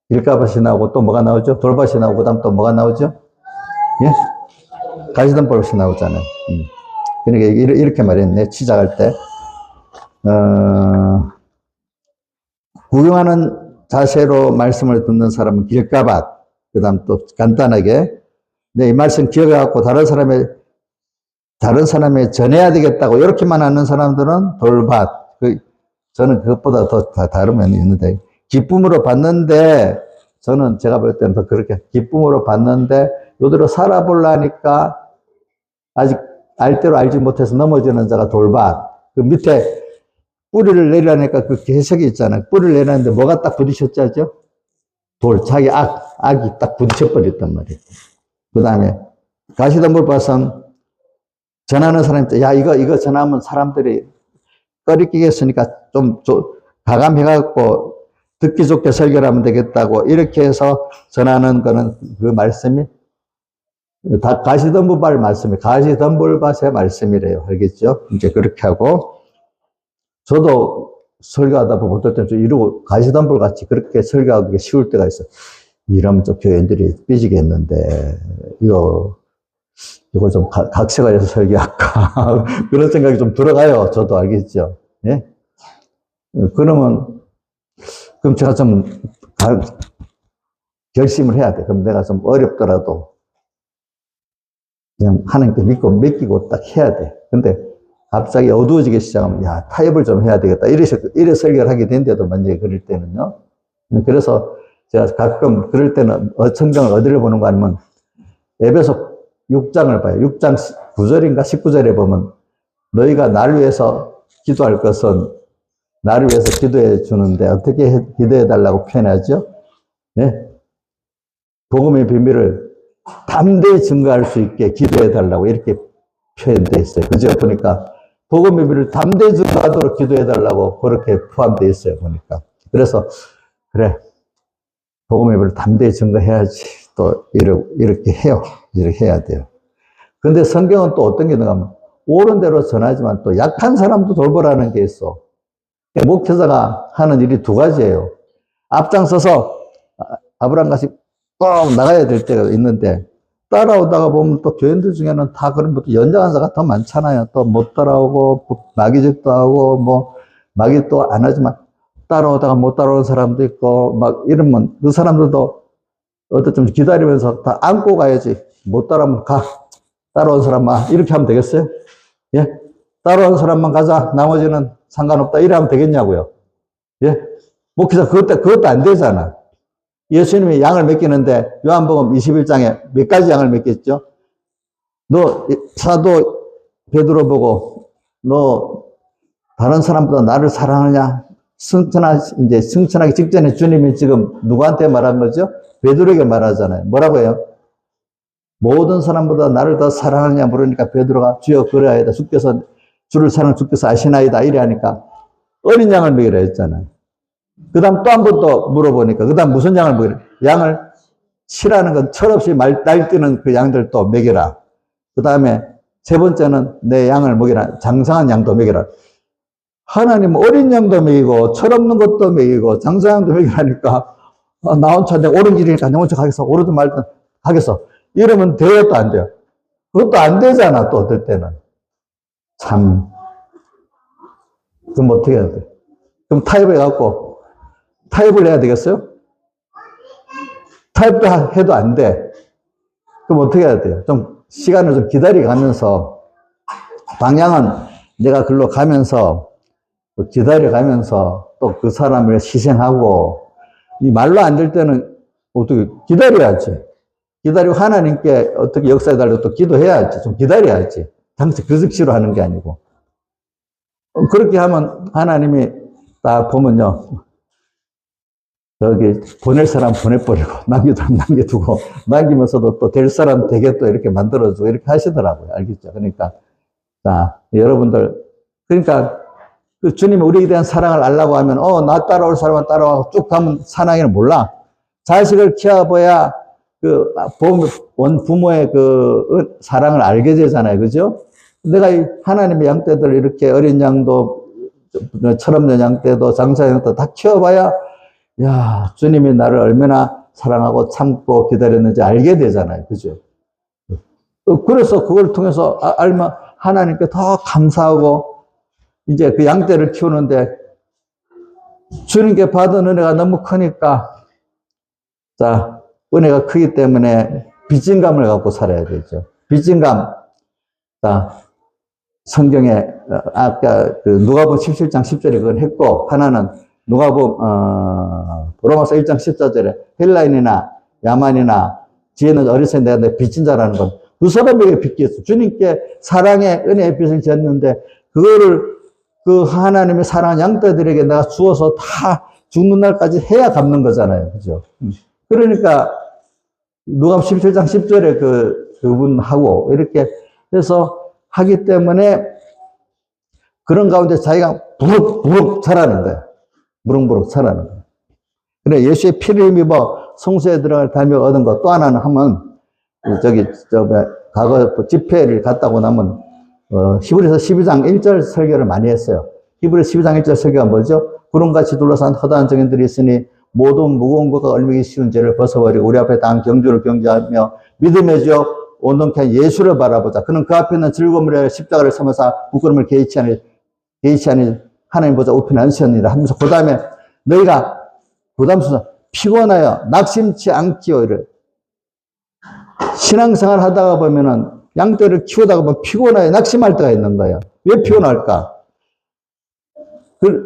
길가밭이 나오고 또 뭐가 나오죠? 돌밭이 나오고 그다음 또 뭐가 나오죠? 예? 가시덤불밭이 나오잖아요. 그러니까 이렇게 말했네. 시작할 때. 구경하는 자세로 말씀을 듣는 사람은 길가밭. 그다음 또 간단하게 이 말씀 기억해갖고 다른 사람에 전해야 되겠다고 이렇게만 하는 사람들은 돌밭. 저는 그것보다 더 다른 면이 있는데, 기쁨으로 받는데, 저는 제가 볼 때는 더 그렇게 기쁨으로 받는데 요대로 살아보려니까 아직 알대로 알지 못해서 넘어지는 자가 돌밭. 그 밑에 뿌리를 내리라니까 그 해석이 있잖아요. 뿌리를 내리는데 뭐가 딱 부딪혔죠? 자기 악이 딱 부딪혀버렸단 말이에요. 그 다음에 가시덤불밭은 전하는 사람이, 야, 이거 전하면 사람들이 꺼리끼겠으니까 좀 가감해갖고 듣기 좋게 설교를 하면 되겠다고 이렇게 해서 전하는 거는 그 말씀이 가시덤불밭 말씀이 가시덤불밭의 말씀이래요. 알겠죠? 이제 그렇게 하고, 저도 설교하다 보면 어떨 때는 좀 이러고 가시덤불 같이 그렇게 설교하기 쉬울 때가 있어요. 이러면 좀 교인들이 삐지겠는데, 이거 좀 각색을 해서 설교할까. 그런 생각이 좀 들어가요. 저도 알겠죠. 예? 그럼 제가 좀 결심을 해야 돼. 그럼 내가 좀 어렵더라도 그냥 하나님께 맡기고 딱 해야 돼. 근데 갑자기 어두워지기 시작하면, 야, 타협을 좀 해야 되겠다. 이래 설교를 하게 된대도 만약에 그럴 때는요. 그래서 제가 가끔 그럴 때는 성경을 어디를 보는가 하면 에베소 6장을 봐요. 6장 9절인가 19절에 보면 너희가 나를 위해서 기도할 것은 나를 위해서 기도해 주는데 어떻게 기도해 달라고 표현하죠? 예? 복음의 비밀을 담대히 증거할 수 있게 기도해 달라고 이렇게 표현되어 있어요. 그죠? 보니까 복음의 비밀을 담대히 증거하도록 기도해 달라고 그렇게 포함되어 있어요. 보니까. 그래서 그래, 복음의 비밀을 담대히 증거해야지. 또 이렇게 해요. 이렇게 해야 돼요. 근데 성경은 또 어떤 게 있는가 하면 옳은 대로 전하지만 또 약한 사람도 돌보라는 게 있어. 목회자가 하는 일이 두 가지예요. 앞장서서 아브라함같이 꼭 나가야 될 때가 있는데, 따라오다가 보면 또 교인들 중에는 다 그런 것도 연장한 자가 더 많잖아요. 또 못 따라오고 마귀짓도 하고 마귀 또 안 하지만 따라오다가 못 따라오는 사람도 있고 막 이러면 그 사람들도 좀 기다리면서 다 안고 가야지. 못 따라오면 따라온 사람만 이렇게 하면 되겠어요? 예? 따라온 사람만 가자. 나머지는 상관없다. 이래 하면 되겠냐고요. 예? 목회자 그것도 안 되잖아. 예수님이 양을 맡기는데 요한복음 21장에 몇 가지 양을 맡겼죠? 너 사도 베드로 보고 너 다른 사람보다 나를 사랑하냐? 승천하기 직전에 주님이 지금 누구한테 말한 거죠? 베드로에게 말하잖아요. 뭐라고 해요? 모든 사람보다 나를 더 사랑하느냐 물으니까 베드로가 주여 그래야이다. 주께서 주를 사랑 주께서 아시나이다. 이래 하니까 어린 양을 먹이라 했잖아요. 그 다음 또 한 번 또 물어보니까 그 다음 무슨 양을 먹이라? 양을 치라는 건 철없이 날뛰는 그 양들 또 먹이라. 그 다음에 세 번째는 내 양을 먹이라. 장성한 양도 먹이라. 하나님 어린 양도 먹이고 철없는 것도 먹이고 장성한 양도 먹이라니까 나 혼자 내 옳은 길이니까 내 혼자 가겠어. 오르든 말든 가겠어. 이러면 돼요? 또 안 돼요? 그것도 안 되잖아. 또 어떨 때는. 참. 그럼 어떻게 해야 돼? 그럼 타협해갖고 타협을 해야 되겠어요? 타협도 해도 안 돼. 그럼 어떻게 해야 돼요? 좀 시간을 좀 기다려가면서 방향은 내가 글로 가면서 기다려가면서 또 그 사람을 희생하고 이 말로 안 될 때는 어떻게 기다려야지. 기다리고 하나님께 어떻게 역사해달라고 또 기도해야지. 좀 기다려야지. 당시 그 즉시로 하는 게 아니고. 그렇게 하면 하나님이 딱 보면요. 저기 보낼 사람 보내버리고 남겨두고 남기면서도 또 될 사람 되게 또 이렇게 만들어주고 이렇게 하시더라고요. 알겠죠? 그러니까 자 여러분들 그러니까 그 주님이 우리에 대한 사랑을 알라고 하면 나 따라올 사람은 따라와고 쭉 가면 사랑이는 몰라. 자식을 키워봐야 그 원부모의 그 사랑을 알게 되잖아요. 그죠? 내가 이 하나님의 양떼들 이렇게 어린 양도 철없는 양떼도 장사 양떼도 다 키워봐야 야 주님이 나를 얼마나 사랑하고 참고 기다렸는지 알게 되잖아요. 그죠? 그래서 그걸 통해서 알면 하나님께 더 감사하고 이제 그 양떼를 키우는데 주님께 받은 은혜가 너무 크니까 자 은혜가 크기 때문에 빚진감을 갖고 살아야 되죠. 빚진감. 자 성경에 아까 그 누가복음 17장 10절에 그건 했고 하나는 누가복음 로마서 1장 14절에 헬라인이나 야만이나 지혜는 어리석은 내가 내 빚진 자라는 건 그 사람에게 빚겠어. 주님께 사랑의 은혜의 빚을 졌는데 그거를 그 하나님의 사랑하는 양떼들에게 내가 주어서 다 죽는 날까지 해야 갚는 거잖아요. 그죠? 그러니까 누가복음 17장 10절에 그분하고 이렇게 해서 하기 때문에 그런 가운데 자기가 부룩부룩 자라는 거예요. 무럭무럭 자라는 거예요. 그래 예수의 피를 힘입어 성소에 들어갈 다며 얻은 것 또 하나는 하면 과거 집회를 갔다고 나면 히브리서 12장 1절 설교를 많이 했어요. 히브리서 12장 1절 설교가 뭐죠? 구름같이 둘러싼 허다한 정인들이 있으니 모든 무거운 것과 얼매기 쉬운 죄를 벗어버리고 우리 앞에 당한 경주를 경주하며 믿음의 주 온전케 한 예수를 바라보자. 그는 그 앞에 있는 즐거움을 위하여 십자가를 삼아서 부끄러움을 개의치 아니 하나님 보자 우편에 앉으셨느니라 하면서 그 다음에 너희가 부담스러워 피곤하여 낙심치 않기요. 이래. 신앙생활 하다가 보면은 양떼를 키우다가 보면 피곤하여 낙심할 때가 있는 거예요. 왜 피곤할까?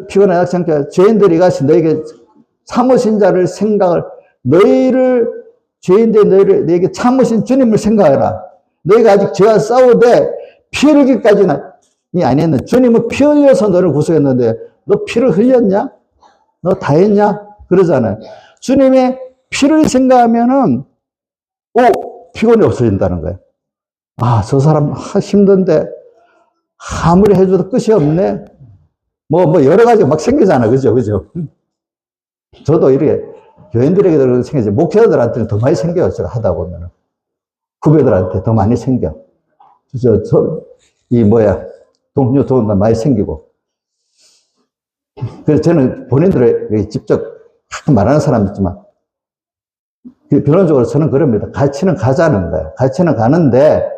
피곤하여 낙심할까? 죄인들이 가시 너에게 참으신 자를 생각을 죄인들이 너에게 참으신 주님을 생각해라. 너희가 아직 죄와 싸우되 피 흘리기까지는 안 했는데 주님은 피 흘려서 너를 구속했는데 너 피를 흘렸냐? 너 다 했냐? 그러잖아요. 주님의 피를 생각하면은 피곤이 없어진다는 거예요. 저 사람 힘든데 아무리 해줘도 끝이 없네. 뭐 여러 가지 막 생기잖아. 그죠? 저도 이렇게 교인들에게도 생기지 목회자들한테는 더 많이 생겨요. 제가 하다 보면은 후배들한테 더 많이 생겨. 동료도 많이 생기고. 그래서 저는 본인들을 직접 가끔 말하는 사람 있지만 변론적으로 저는 그럽니다. 같이는 가자는 거예요. 같이는 가는데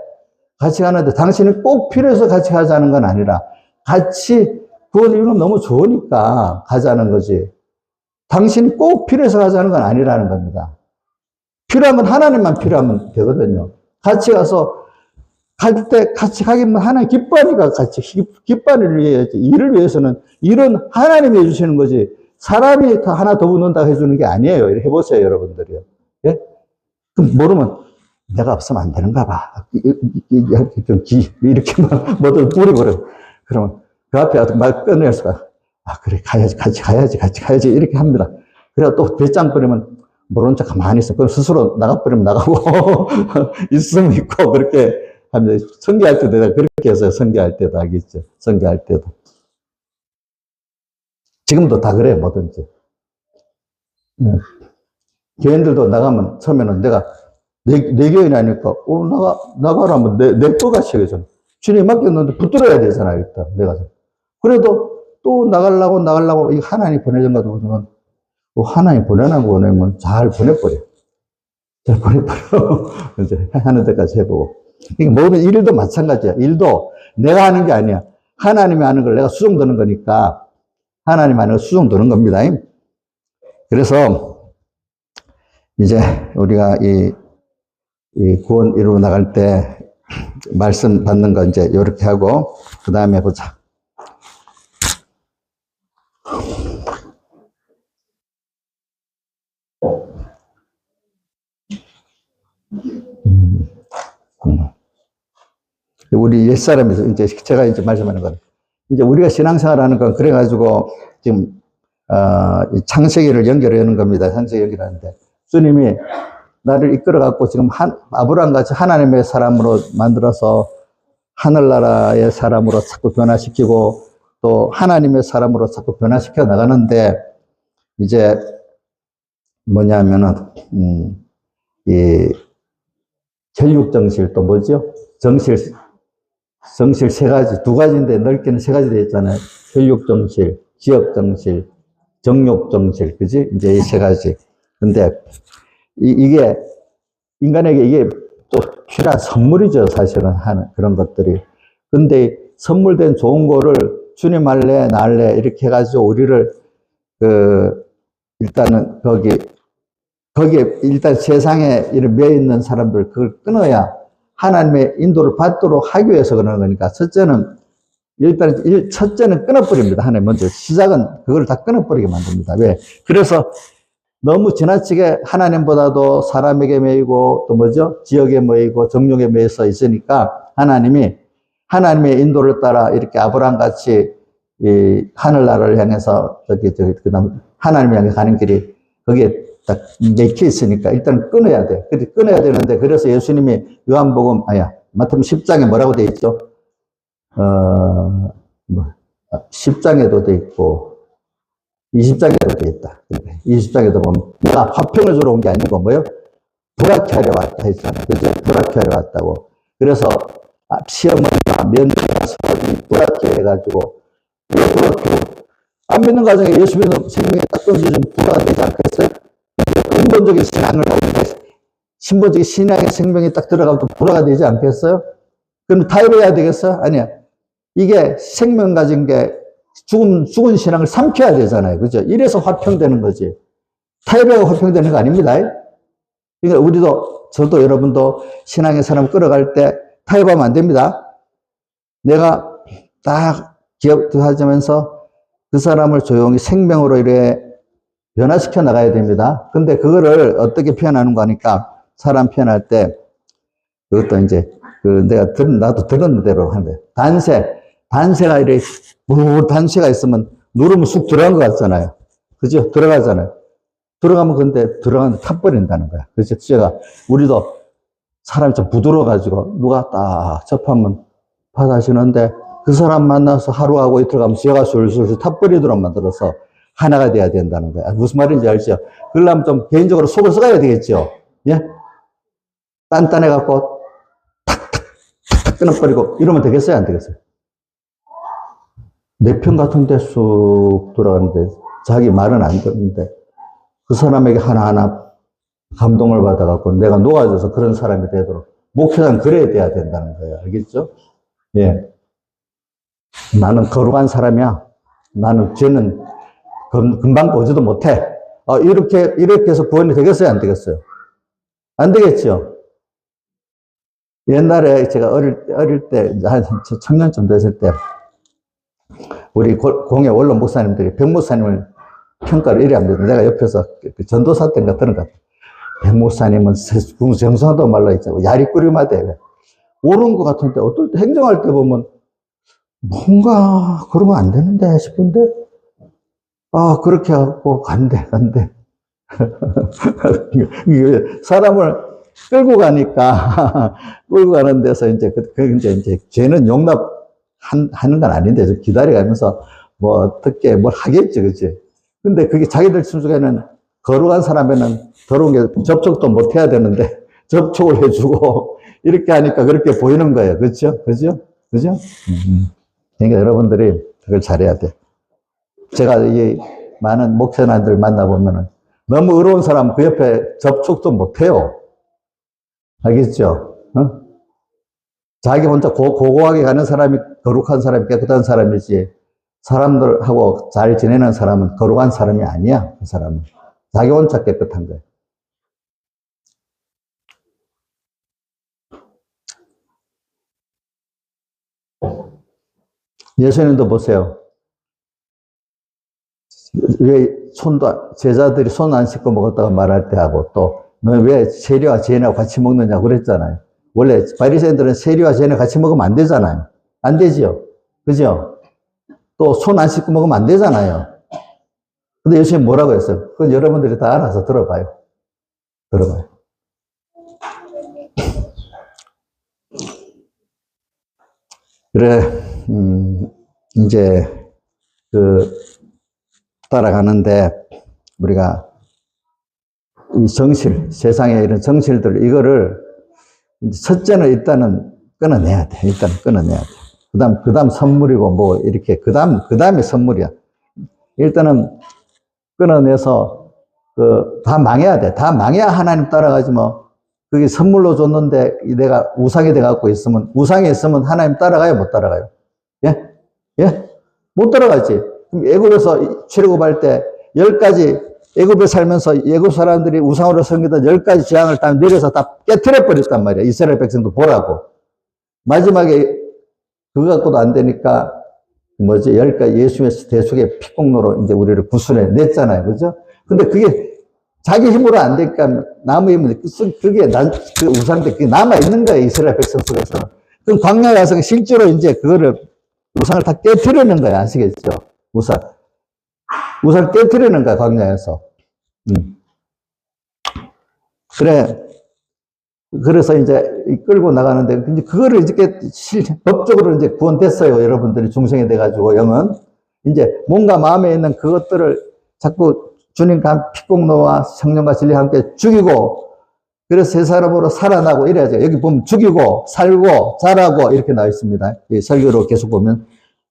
당신이 꼭 필요해서 같이 가자는 건 아니라 그건 이유는 너무 좋으니까 가자는 거지. 당신이 꼭 필요해서 가자는 건 아니라는 겁니다. 필요하면 하나님만 필요하면 되거든요. 같이 가서 갈 때 같이 가기만 하나님 기뻐하니까 같이 기뻐하는 위해야지. 일을 위해서는 일은 하나님이 해주시는 거지. 사람이 하나 더 붙는다고 해주는 게 아니에요. 이렇게 해보세요, 여러분들이요. 예? 그럼 모르면 내가 없으면 안 되는가 봐. 이렇게 막 뭐든 뿌리버려. 그러면 그 앞에 말 꺼낼 수가, 아, 그래, 가야지, 같이 가야지, 이렇게 합니다. 그래야 또 배짱 부리면 모른 척 가만히 있어. 그럼 스스로 나가버리면 나가고, 있으면 있고, 그렇게 합니다. 선교할 때도 내가 그렇게 했어요. 선교할 때도 알겠죠. 선교할 때도. 지금도 다 그래요, 뭐든지. 교인들도 나가면 처음에는 내가 내 교인이 아니까, 나가라면 내 거같이 해서. 주님 맡겼는데 붙들어야 되잖아, 일단. 내가. 그래도 또 나가려고, 이 하나님 보내준가도 보면, 하나님 보내면 잘 보내버려. 이제 하는 데까지 해보고. 그러니까 모든 일도 마찬가지야. 일도 내가 하는 게 아니야. 하나님이 하는 걸 내가 수종드는 거니까, 하나님 하는 걸 수종드는 겁니다. 그래서, 이제 우리가 이 구원 이루어 나갈 때 말씀 받는 거 이제 이렇게 하고, 그 다음에 보자. 우리 옛사람에서 이제 제가 이제 말씀하는 건, 이제 우리가 신앙생활 하는 건 그래가지고 지금, 창세기를 연결하는 겁니다. 창세기 연결하는데. 주님이 나를 이끌어갖고 지금 아브라함 같이 하나님의 사람으로 만들어서 하늘나라의 사람으로 자꾸 변화시키고 또 하나님의 사람으로 자꾸 변화시켜 나가는데, 이제 뭐냐면은, 이 혈육정실 또 뭐죠? 정실 세 가지, 두 가지인데 넓게는 세 가지 되어 있잖아요. 혈육정실, 지역정실, 정욕정실, 그지? 이제 이 세 가지. 근데 이게 인간에게 이게 또 필요한 선물이죠, 사실은 하는 그런 것들이. 근데 선물된 좋은 거를 주님 할래, 나 할래 이렇게 해가지고 우리를 일단은 거기에 일단 세상에 이런 매여 있는 사람들 그걸 끊어야 하나님의 인도를 받도록 하기 위해서 그러는 거니까, 첫째는 끊어버립니다. 하나님 먼저. 시작은 그걸 다 끊어버리게 만듭니다. 왜? 그래서 너무 지나치게 하나님보다도 사람에게 매이고, 또 뭐죠? 지역에 매이고, 정욕에 매여서 있으니까, 하나님의 인도를 따라 이렇게 아브라함 같이 이 하늘나라를 향해서 그 다음 하나님을 향해 가는 길이 거기에 딱 맥혀 있으니까 일단 끊어야 돼. 끊어야 되는데, 그래서 예수님이 요한복음, 마태복음 10장에 뭐라고 돼 있죠? 10장에도 돼 있고, 20장에도 돼 있다. 20장에도 보면, 내가 화평을 주러 온 게 아니고, 뭐요? 불화케 하려 왔다 했잖아요. 그죠? 불화케 하려 왔다고. 그래서, 시어머니가 며느리가 서로 불화케 해가지고, 안 믿는 가정에 예수 믿는 생명이 딱 던져주면 불화가 되지 않겠어요? 근본적인 신앙을 하는데, 신본적인 신앙의 생명이 딱 들어가면 또 불화가 되지 않겠어요? 그럼 타협해야 되겠어요? 아니야. 이게 생명 가진 게 죽은 신앙을 삼켜야 되잖아요. 그죠? 이래서 화평되는 거지. 타협하고 화평되는 거 아닙니다. 그러니까 저도 여러분도 신앙의 사람 끌어갈 때 타협하면 안 됩니다. 내가 딱 기억하면서 그 사람을 조용히 생명으로 이래 변화시켜 나가야 됩니다. 근데 그거를 어떻게 표현하는 거니까, 사람 표현할 때, 그것도 이제, 나도 들은 대로 하는데, 단새가 이래, 단새가 있으면 누르면 쑥 들어간 것 같잖아요. 그죠? 들어가잖아요. 들어가면 근데 들어가면 타버린다는 거야. 그래서 우리도 사람이 좀 부드러워가지고, 누가 딱 접하면 받아주는데, 그 사람 만나서 하루하고 이틀 가면 지가 술술 타버리도록 만들어서 하나가 돼야 된다는 거야. 무슨 말인지 알죠? 그러려면 좀 개인적으로 속을 써가야 되겠죠? 예? 단단해갖고, 탁탁 끊어버리고, 이러면 되겠어요? 안 되겠어요? 내 편 같은 데 쑥 돌아가는데, 자기 말은 안 듣는데, 그 사람에게 하나하나 감동을 받아갖고, 내가 녹아져서 그런 사람이 되도록, 목표는 그래야 돼야 된다는 거예요. 알겠죠? 예. 나는 거룩한 사람이야. 나는 죄는 금방 보지도 못해. 이렇게 해서 구원이 되겠어요? 안 되겠어요? 안 되겠죠? 옛날에 제가 어릴 때, 한 청년쯤 됐을 때, 우리 공예 원로 목사님들이 병 목사님을 평가를 이래 합니다. 내가 옆에서 전도사 때인가 들은 것 같아요. 백목사님은 정상도 말라 있잖아. 야리꾸리마 돼. 옳은 것 같은데 어떨 때 행정할 때 보면 뭔가 그러면 안 되는데 싶은데 그렇게 하고 간대. 사람을 끌고 가니까 끌고 가는 데서 이제 이제 죄는 용납하는 건 아닌데 좀 기다려가면서 뭐 어떻게 뭘 하겠지, 그치? 근데 그게 자기들 순간에는 거룩한 사람에는 더러운 게 접촉도 못 해야 되는데 접촉을 해주고 이렇게 하니까 그렇게 보이는 거예요. 그렇죠? 그죠? 그러니까 여러분들이 그걸 잘해야 돼. 제가 이 많은 목사님들 만나보면은 너무 의로운 사람 그 옆에 접촉도 못 해요. 알겠죠? 자기 혼자 고고하게 가는 사람이 거룩한 사람이 깨끗한 사람이지 사람들하고 잘 지내는 사람은 거룩한 사람이 아니야. 그 사람은 자기 혼자 깨끗한 거예요. 예수님도 보세요. 왜 제자들이 손 안 씻고 먹었다고 말할 때 하고 또 너 왜 세리와 죄인하고 같이 먹느냐고 그랬잖아요. 원래 바리새인들은 세리와 죄인하고 같이 먹으면 안 되잖아요. 안 되지요. 그죠? 또 손 안 씻고 먹으면 안 되잖아요. 근데 예수님 뭐라고 했어요? 그건 여러분들이 다 알아서 들어봐요. 그래, 이제, 따라가는데, 우리가 이 정실, 세상에 이런 정실들, 이거를, 첫째는 일단은 끊어내야 돼. 그 다음 선물이고, 뭐, 이렇게, 그 다음에 선물이야. 일단은 끊어내서, 다 망해야 돼. 다 망해야 하나님 따라가지 뭐. 그게 선물로 줬는데 내가 우상이 돼갖고 우상이 있으면 하나님 따라가요? 못 따라가요? 예? 못 따라가지. 애굽에서 출애굽할 때 10가지 애굽에 살면서 애굽 사람들이 우상으로 섬기던 10가지 재앙을 다 내려서 다 깨트려 버렸단 말이야. 이스라엘 백성도 보라고. 마지막에 그거 갖고도 안 되니까 10가지 예수의 대속의 피공로로 이제 우리를 구순해 냈잖아요. 그죠? 근데 그게 자기 힘으로 안 되니까 남의 힘으로 그게 그 우상들 그게 남아 있는 거예요. 이스라엘 백성 속에서. 그럼 광야에 가서 실제로 이제 그거를 우상을 다 깨트리는 거야. 아시겠죠? 우상 깨트리는 거야. 광야에서. 그래서 이제 끌고 나가는데 그거를 이렇게 법적으로 이제 구원됐어요. 여러분들이 중생이 돼가지고 영은 이제 뭔가 마음에 있는 그것들을 자꾸 주님과 피공로와 성령과 진리와 함께 죽이고 그래서 새 사람으로 살아나고 이래야죠. 여기 보면 죽이고 살고 자라고 이렇게 나와 있습니다. 설교로 계속 보면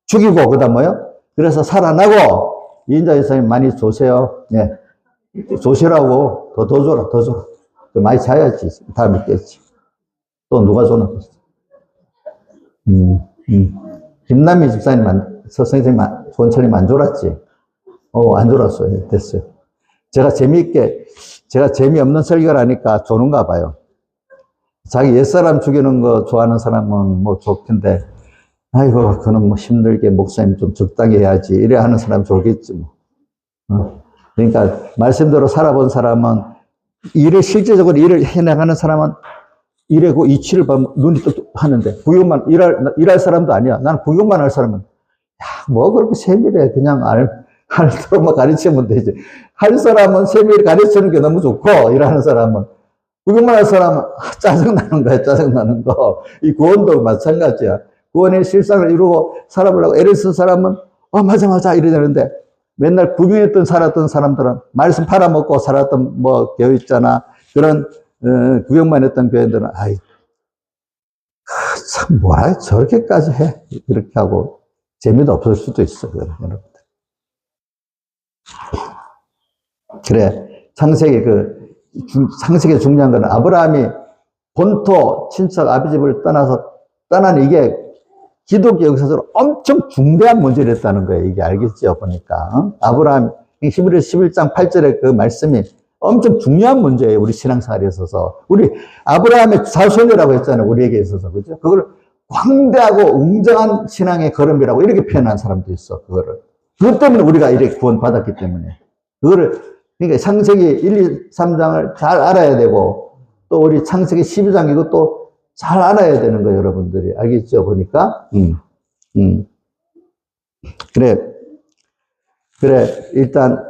죽이고 그다음 뭐요? 그래서 살아나고 이인자 이사님 많이 조세요. 예, 조시라고 더 줘라. 많이 자야지. 다음에 깼지. 또 누가 줘나? 김남희 집사님 선생님 원철님 안 졸았지? 안 졸았어요. 됐어요. 제가 재미없는 설교를 하니까 조는가 봐요. 자기 옛사람 죽이는 거 좋아하는 사람은 뭐 좋던데, 아이고, 그는 뭐 힘들게 목사님 좀 적당히 해야지. 이래 하는 사람 좋겠지, 뭐. 그러니까, 말씀대로 살아본 사람은, 실제적으로 일을 해나가는 사람은 일에 그 이치를 보면 눈이 또 하는데, 구경만, 일할 사람도 아니야. 나는 구경만 할 사람은, 뭐 그렇게 세밀해. 그냥 할 사람만 가르치면 되지. 할 사람은 세밀히 가르치는 게 너무 좋고, 일하는 사람은. 구경만 할 사람은 짜증나는 거야, 짜증나는 거. 이 구원도 마찬가지야. 구원의 실상을 이루고 살아보려고 애를 쓴 사람은, 맞아, 이러는데, 맨날 살았던 사람들은 말씀 팔아먹고 살았던 뭐 교회 있잖아. 그런, 구경만 했던 교회들은, 참, 뭐야, 저렇게까지 해. 그렇게 하고, 재미도 없을 수도 있어, 여러분. 그래, 창세기 중요한 거는 아브라함이 본토, 친척, 아비 집을 떠난 이게 기독교 역사적으로 엄청 중대한 문제였다는 거예요. 이게 알겠죠? 보니까. 아브라함, 히브리서 11장 8절의 그 말씀이 엄청 중요한 문제예요. 우리 신앙생활에 있어서. 우리 아브라함의 자손이라고 했잖아요. 우리에게 있어서. 그죠? 그걸 광대하고 웅장한 신앙의 걸음이라고 이렇게 표현한 사람도 있어. 그것 때문에 우리가 이렇게 구원받았기 때문에. 그거를 그러니까 창세기 1, 2, 3장을 잘 알아야 되고, 또 우리 창세기 12장 이것도 잘 알아야 되는 거예요, 여러분들이. 알겠죠? 보니까. 그래, 일단,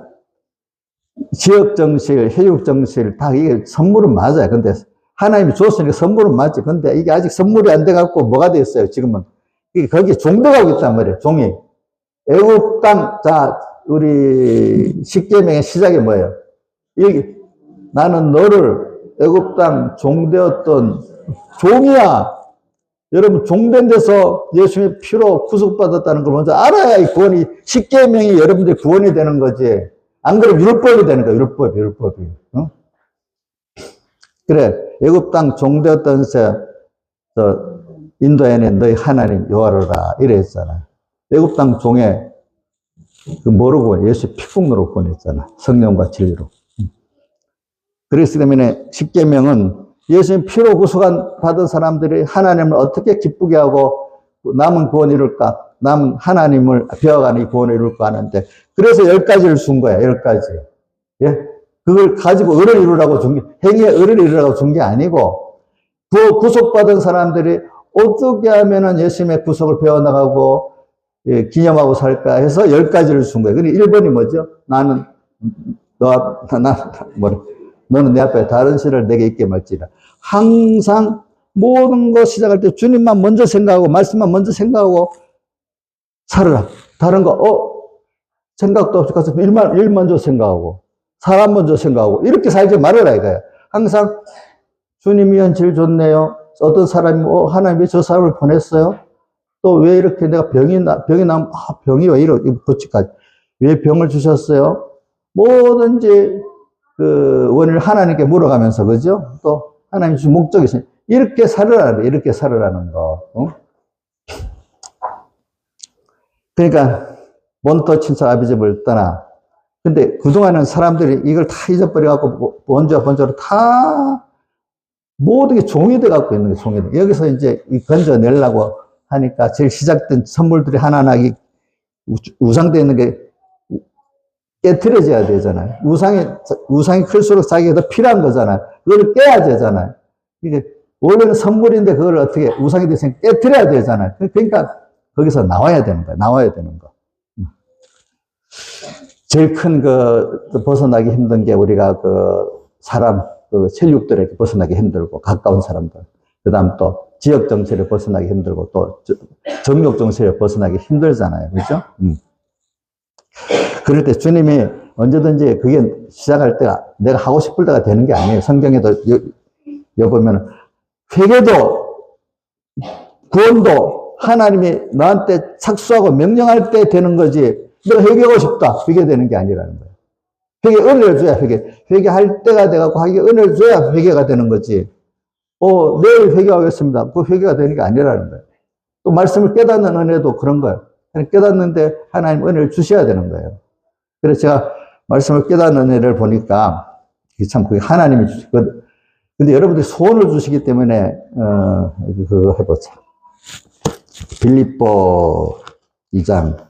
지역 정실, 혈육 정실, 다 이게 선물은 맞아요. 근데 하나님이 줬으니까 선물은 맞지. 근데 이게 아직 선물이 안 돼갖고 뭐가 됐어요, 지금은. 이게 거기에 종돼가고 있단 말이에요, 종이. 애굽 땅, 자, 우리 십계명의 시작이 뭐예요? 여기, 나는 너를 애굽 땅 종되었던 종이야. 여러분, 종된 데서 예수님의 피로 구속받았다는 걸 먼저 알아야 이 구원이, 십계명이 여러분들 구원이 되는 거지. 안 그러면 율법이 되는 거야, 율법이. 어? 그래, 애굽 땅 종되었던 새, 인도에는 너희 하나님 여호와라 이래 했잖아. 애굽 땅 종에 그 뭐로 구원? 예수 피국으로 구원했잖아. 성령과 진리로. 그렇기 때문에 십계명은 예수님 피로 구속받은 사람들이 하나님을 어떻게 기쁘게 하고 남은 구원을 이룰까? 남은 하나님을 배워가는 이 구원을 이룰까 하는데, 그래서 10가지를 준 거야, 10가지. 예? 그걸 가지고 의를 이루라고 준 게, 행위의 의를 이루라고 준 게 아니고, 구속받은 사람들이 어떻게 하면은 예수님의 구속을 배워나가고, 예, 기념하고 살까 해서 10가지를 준 거예요. 근데 1번이 뭐죠? 너는 내 앞에 다른 신을 내게 있게 말지라. 항상 모든 거 시작할 때 주님만 먼저 생각하고, 말씀만 먼저 생각하고, 살아라. 다른 거, 생각도 없이 가서 일 먼저 생각하고, 사람 먼저 생각하고, 이렇게 살지 말아라, 이거야. 항상, 주님이 현실 좋네요. 어떤 사람이, 하나님 왜 저 사람을 보냈어요? 또 왜 이렇게 내가 병이 나면, 병이 왜 이러고, 고치까지. 왜 병을 주셨어요? 뭐든지, 원인을 하나님께 물어가면서, 그죠? 또, 하나님 주신 목적이 있어요. 이렇게 살으라는 거. 어? 그러니까, 본토 친척 아비집을 떠나. 근데 그동안은 사람들이 이걸 다 잊어버려갖고, 번조로 다, 모든 게 종이 돼갖고 있는 게 종이 돼. 여기서 이제 건져내려고 하니까 제일 시작된 선물들이 하나하나 우상되어 있는 게 깨트려져야 되잖아요. 우상이 클수록 자기가 더 필요한 거잖아요. 그걸 깨야 되잖아요. 이게 원래는 선물인데 그걸 어떻게 우상이 돼서 깨트려야 되잖아요. 그러니까 거기서 나와야 되는 거. 제일 큰 벗어나기 힘든 게 우리가 혈육들에게 벗어나기 힘들고, 가까운 사람들. 그 다음 또 지역 정세를 벗어나기 힘들고, 또 정욕 정세를 벗어나기 힘들잖아요. 그죠? 그럴 때 주님이 언제든지 그게 시작할 때가 내가 하고 싶을 때가 되는 게 아니에요. 성경에도 보면 회개도 구원도 하나님이 나한테 착수하고 명령할 때 되는 거지, 내가 회개하고 싶다, 그게 되는 게 아니라는 거예요. 회개 은혜를 줘야 회개할 때가 돼갖고 하기 은혜를 줘야 회개가 되는 거지. 내일 회개하겠습니다. 그 회개가 되는 게 아니라는 거예요. 또 말씀을 깨닫는 은혜도 그런 거예요. 깨닫는데 하나님 은혜를 주셔야 되는 거예요. 그래서 제가 말씀을 깨닫는 은혜를 보니까 참 그게 하나님이 주시거든. 근데 여러분들이 소원을 주시기 때문에 그거 해보자. 빌립보 2장.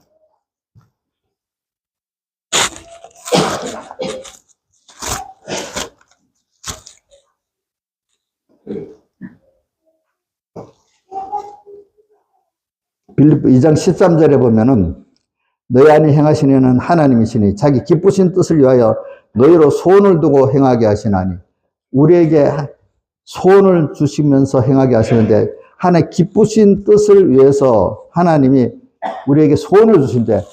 빌립보 2장 13절에 보면은 너희 안에 행하시는 이는 하나님이시니 자기 기쁘신 뜻을 위하여 너희로 소원을 두고 행하게 하시나니. 우리에게 소원을 주시면서 행하게 하시는데, 하나의 기쁘신 뜻을 위해서 하나님이 우리에게 소원을 주신데,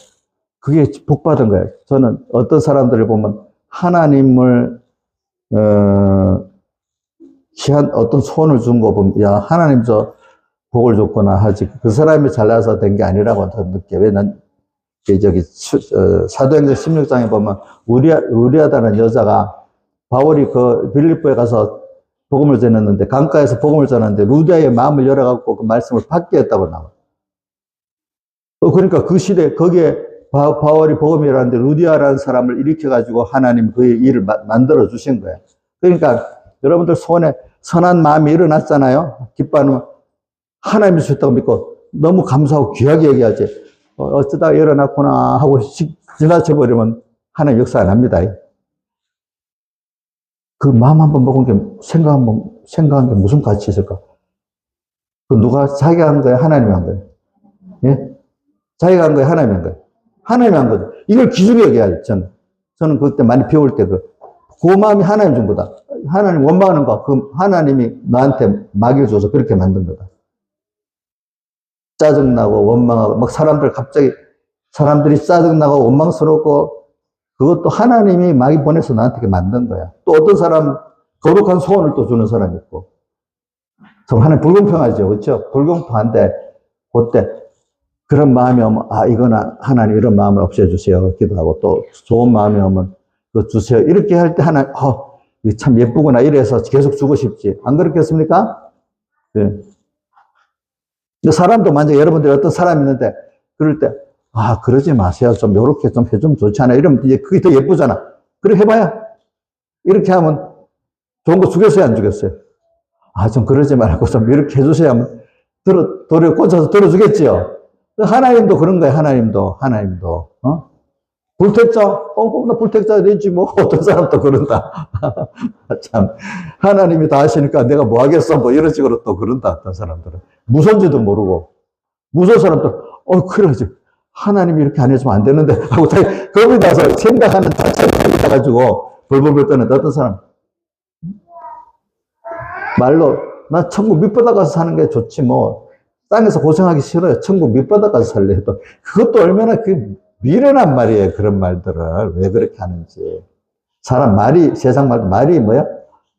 그게 복받은 거예요. 저는 어떤 사람들을 보면 하나님을 어떤 소원을 준 거 보면, 야, 하나님 저 복을 줬구나 하지. 그 사람이 잘나서 된 게 아니라고 저는 느껴요. 왜 난, 사도행전 16장에 보면, 우리아다는 여자가, 바울이 빌립보에 가서 복음을 전했는데, 강가에서 복음을 전했는데, 루디아의 마음을 열어갖고 그 말씀을 받게 했다고 나와. 그러니까 그 시대, 거기에 바울이 복음을 열었는데, 루디아라는 사람을 일으켜가지고 하나님 그의 일을 만들어 주신 거예요. 그러니까 여러분들 소원에 선한 마음이 일어났잖아요. 기뻐하는 하나님이 주셨다고 믿고 너무 감사하고 귀하게 얘기하지. 어쩌다 일어났구나 하고 지나쳐버리면 하나님 역사 안 합니다. 그 마음 한번 먹은 게, 생각한 게 무슨 가치 있을까? 그 누가 자기가 한 거예요? 하나님이 한 거예요? 예? 자기가 한 거예요? 하나님이 한 거예요? 하나님이 한 거죠. 이걸 기준이 여겨야죠, 저는. 저는 그때 많이 배울 때 그 마음이 하나님 준 거다. 하나님 원망하는 거, 그 하나님이 나한테 마귀를 줘서 그렇게 만든 거다. 짜증나고 원망하고, 막 사람들이 짜증나고 원망스럽고, 그것도 하나님이 마귀 보내서 나한테 만든 거야. 또 어떤 사람, 거룩한 소원을 또 주는 사람이 있고. 좀 하나님 불공평하죠. 그렇죠? 불공평한데, 그때 그런 마음이 오면, 이거나 하나님 이런 마음을 없애주세요. 기도하고, 또 좋은 마음이 오면, 그거 주세요. 이렇게 할 때 하나님, 이거 참 예쁘구나. 이래서 계속 주고 싶지. 안 그렇겠습니까? 네. 사람도 만약에 여러분들이 어떤 사람이 있는데, 그럴 때, 그러지 마세요. 좀 요렇게 좀 해주면 좋지 않아요? 이러면 이제 그게 더 예쁘잖아. 그렇게 해봐야. 이렇게 하면 좋은 거 주겠어요? 안 주겠어요? 좀 그러지 말고 좀 이렇게 해주세요 하면 돌에 꽂아서 들어주겠지요? 하나님도 그런 거예요. 하나님도. 불택자? 나 불택자 되지 뭐. 어떤 사람도 그런다. 참. 하나님이 다 하시니까 내가 뭐 하겠어? 뭐 이런 식으로 또 그런다. 어떤 사람들은. 무서운지도 모르고. 무서운 사람들, 그러지. 하나님이 이렇게 안 해주면 안 되는데. 하고 겁이 나서 생각하는 자체를 가지고 벌벌벌 떠는 어떤 사람. 말로, 나 천국 밑바닥 가서 사는 게 좋지 뭐. 땅에서 고생하기 싫어요. 천국 밑바닥 가서 살래 해도. 그것도 얼마나 미련한 말이에요. 그런 말들을. 왜 그렇게 하는지. 세상 말도 말이 뭐야?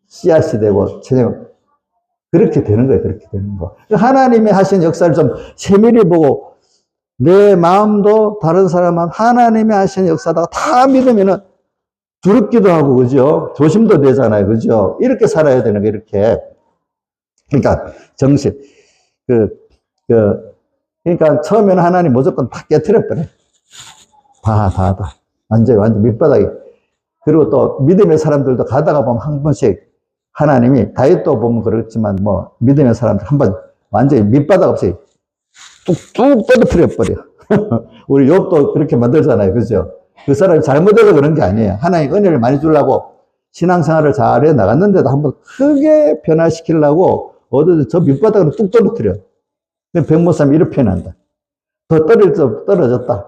씨앗이 되고, 그렇게 되는 거예요. 그렇게 되는 거. 하나님이 하신 역사를 좀 세밀히 보고, 내 마음도 다른 사람은 하나님이 하신 역사다가 다 믿으면은 두렵기도 하고, 그죠? 조심도 되잖아요. 그죠? 이렇게 살아야 되는 거, 이렇게. 그러니까, 정신. 그러니까 처음에는 하나님 무조건 다 깨트려버려. 다. 완전 밑바닥이. 그리고 또 믿음의 사람들도 가다가 보면 한 번씩 하나님이 다윗도 보면 그렇지만 뭐 믿음의 사람들 한 번 완전히 밑바닥 없이 뚝뚝 떨어뜨려버려. 우리 욥도 그렇게 만들잖아요. 그죠? 그 사람이 잘못해서 그런 게 아니에요. 하나님 은혜를 많이 주려고 신앙생활을 잘해 나갔는데도 한번 크게 변화시키려고 저 밑바닥으로 뚝 떨어뜨려. 백모삼이 이렇게 표현한다. 더 떨어졌다.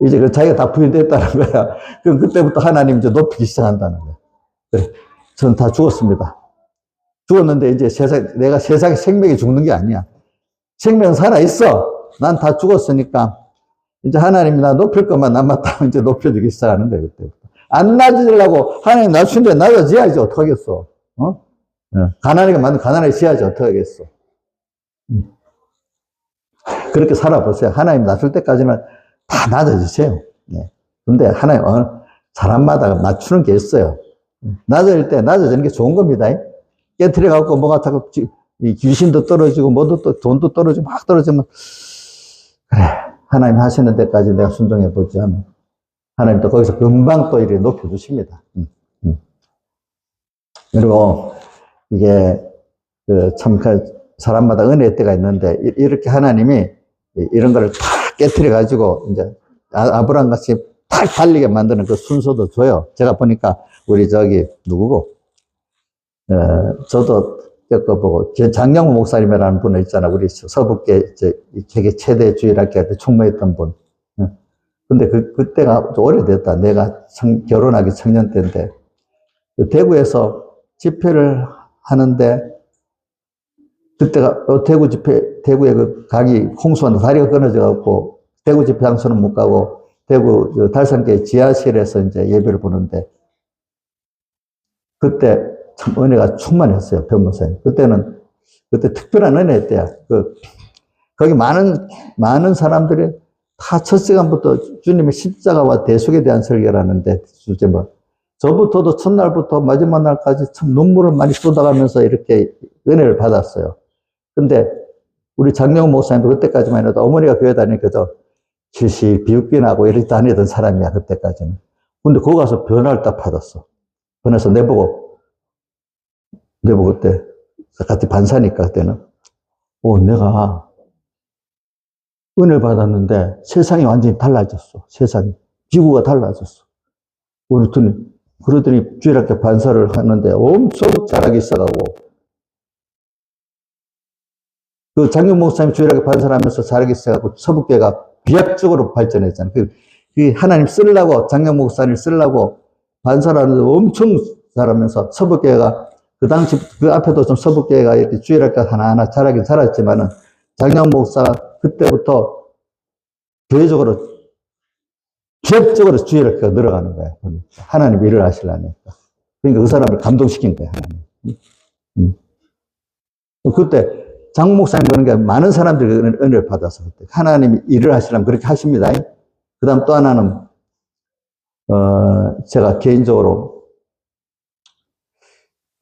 이제 자기가 다 부인됐다는 거야. 그럼 그때부터 하나님 이제 높이기 시작한다는 거야. 그래. 전 다 죽었습니다. 죽었는데 이제 내가 세상에 생명이 죽는 게 아니야. 생명은 살아있어. 난 다 죽었으니까. 이제 하나님이 나 높일 것만 남았다면 이제 높여주기 시작하는 거야, 그때부터. 안 낮으려고 하나님 낮추는데 낮아져야지, 어떡하겠어. 가난하게 만든 가난하게 지어야지, 어떡하겠어. 그렇게 살아보세요. 하나님 낮출 때까지는 다 낮아지세요. 예. 근데 하나님, 사람마다 맞추는 게 있어요. 낮아질 때 낮아지는 게 좋은 겁니다. 깨트려갖고 뭐가 자꾸 귀신도 떨어지고 뭐도 또 돈도 떨어지고 막 떨어지면, 그래. 하나님 하시는 데까지 내가 순종해보지 하면, 하나님 또 거기서 금방 또 이렇게 높여주십니다. 그리고 이게, 참, 사람마다 은혜의 때가 있는데, 이렇게 하나님이 이런 거를 다 깨트려가지고, 이제, 아브라함 같이 탁 달리게 만드는 그 순서도 줘요. 제가 보니까, 우리 누구고, 저도 겪어보고, 장영호 목사님이라는 분 있잖아. 우리 서북계, 세계 최대 주일학교 때 총무했던 분. 근데 그때가 좀 오래됐다. 내가 결혼하기 청년 때인데, 대구에서 집회를 하는데, 그때가 대구에 그 강이 홍수한테 다리가 끊어져갖고, 대구 집회 장소는 못 가고, 대구 달산교회 지하실에서 이제 예배를 보는데, 그때 참 은혜가 충만했어요, 변호사님. 그때 특별한 은혜 때야. 거기 많은 사람들이 다 첫 시간부터 주님의 십자가와 대속에 대한 설교를 하는데, 주제 저부터도 첫날부터 마지막 날까지 참 눈물을 많이 쏟아가면서 이렇게 은혜를 받았어요. 근데 우리 장영호 목사님도 그때까지만 해도 어머니가 교회 다니니까 실실 비웃기 나고 이렇게 다니던 사람이야, 그때까지는. 근데 거기 가서 변화를 딱 받았어. 변해서 내보고 그때 같이 반사니까 그때는 내가 은혜를 받았는데 세상이 완전히 달라졌어. 세상이. 지구가 달라졌어. 그랬더니 그러더니 주일학교 반사를 하는데 엄청 잘하기 시작하고, 그 장영 목사님 주일학교 반사를 하면서 잘하기 시작하고 서북교회가 비약적으로 발전했잖아요. 그 하나님 쓰려고, 장영 목사님 쓰려고 반사를 하는데 엄청 잘하면서 서북교회가 그 당시, 그 앞에도 좀 서북교회가 이렇게 주일학교 하나하나 잘하긴 잘했지만은 장영 목사가 그때부터 교회적으로, 기업적으로 주일학교가 늘어가는 거야. 하나님 일을 하시려니까. 그러니까 그 사람을 감동시킨 거야, 하나님. 그때 장 목사님 그런 게 많은 사람들이 은혜를 받아서 그때 하나님이 일을 하시려면 그렇게 하십니다. 그 다음 또 하나는, 제가 개인적으로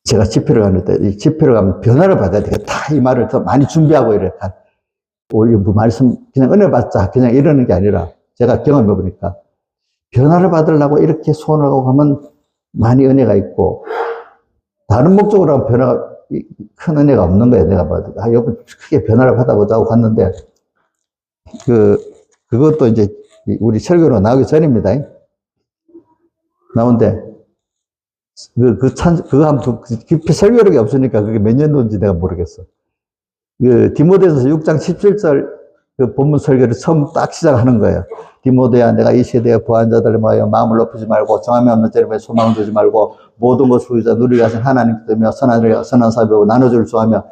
제가 집회를 가는데, 이 집회를 가면 변화를 받아야 되겠다. 이 말을 더 많이 준비하고 이렇게, 오히려 뭐 말씀, 그냥 은혜 받자. 그냥 이러는 게 아니라, 제가 경험해 보니까, 변화를 받으려고 이렇게 손을 하고 가면 많이 은혜가 있고, 다른 목적으로 하면 변화가, 큰 은혜가 없는 거예요. 내가 봐도. 여기 크게 변화를 받아보자고 갔는데, 그것도 이제 우리 설교로 나오기 전입니다. 나오는데, 깊이 설교력이 없으니까 그게 몇 년도인지 내가 모르겠어. 디모데전서 6장 17절 그 본문 설교를 처음 딱 시작하는 거예요. 디모데야, 내가 이 시대의 부한 자들을 모여 마음을 높이지 말고 정함이 없는 죄를 소망을 두지 말고 모든 것을 후유자 누리게 하신 하나님께 뜨며 선한 사배고 나눠줄 좋아하며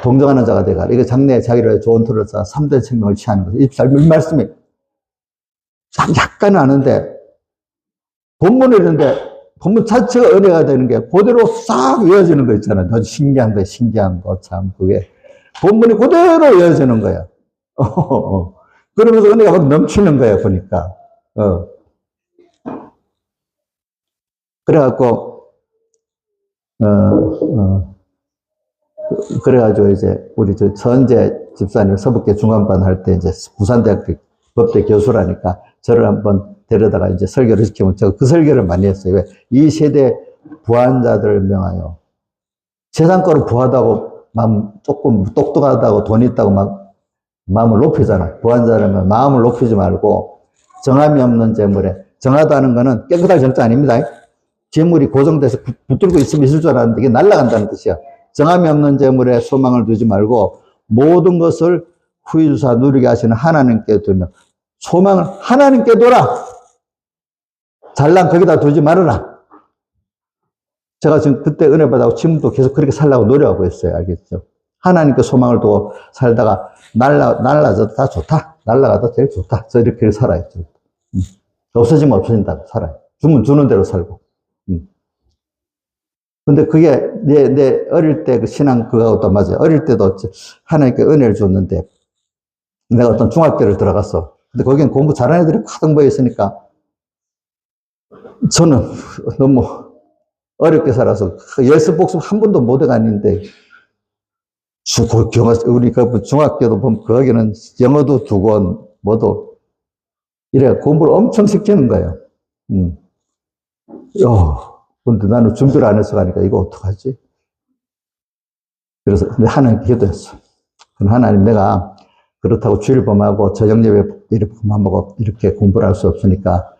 동정하는 자가 되가. 이게 장래에 자기를 위해 좋은 토를 쌓아 3대 생명을 취하는 거죠. 이 말씀이 약간은 아는데 본문을 읽는데 본문 자체가 은혜가 되는 게 그대로 싹 외워지는 거 있잖아요. 아주 신기한 거예요. 신기한 거. 참 그게 본문이 그대로 외워지는 거예요. 그러면서 은혜가 막 넘치는 거예요. 보니까. 그래갖고 그래가지고 이제 우리 저 전재 집사님 서북계 중간반 할 때 이제 부산대학교 법대 교수라니까 저를 한번 데려다가 이제 설교를 시키면 제가 그 설교를 많이 했어요. 왜? 이 세대 부한자들을 명하여 세상 거로 부하다고 마음 조금 똑똑하다고 돈 있다고 막 마음을 높이잖아. 부한자라면 마음을 높이지 말고 정함이 없는 재물에 정하다는 거는 깨끗할 정자 아닙니다. 재물이 고정돼서 붙들고 있으면 있을 줄 알았는데 이게 날아간다는 뜻이야. 정함이 없는 재물에 소망을 두지 말고 모든 것을 후유사 누리게 하시는 하나님께 두며 소망을 하나님께 둬라. 잘난 거기다 두지 말아라. 제가 지금 그때 은혜 받아고 지금도 계속 그렇게 살려고 노력하고 있어요. 알겠죠? 하나님께 소망을 두고 살다가 날라져도 다 좋다. 날라가도 제일 좋다. 저 이렇게 살아요. 없어지면 없어진다고 살아요. 주면 주는 대로 살고. 근데 그게 내 어릴 때 그 신앙 그거하고도 맞아요. 어릴 때도 하나님께 은혜를 줬는데 내가 어떤 중학교를 들어갔어. 근데 거기는 공부 잘하는 애들이 가득 모여 있으니까 저는 너무 어렵게 살아서 열습복습 한 번도 못 해갔는데 우리 그 중학교도 보면 거기는 영어도 2권 뭐도 이래 공부를 엄청 시키는 거예요. 근데 나는 준비를 안 해서 가니까 이거 어떡하지? 그래서 하나님께 기도했어. 하나님 내가 그렇다고 주일범하고 저녁 예배 이렇게만 먹고 이렇게 공부를 할 수 없으니까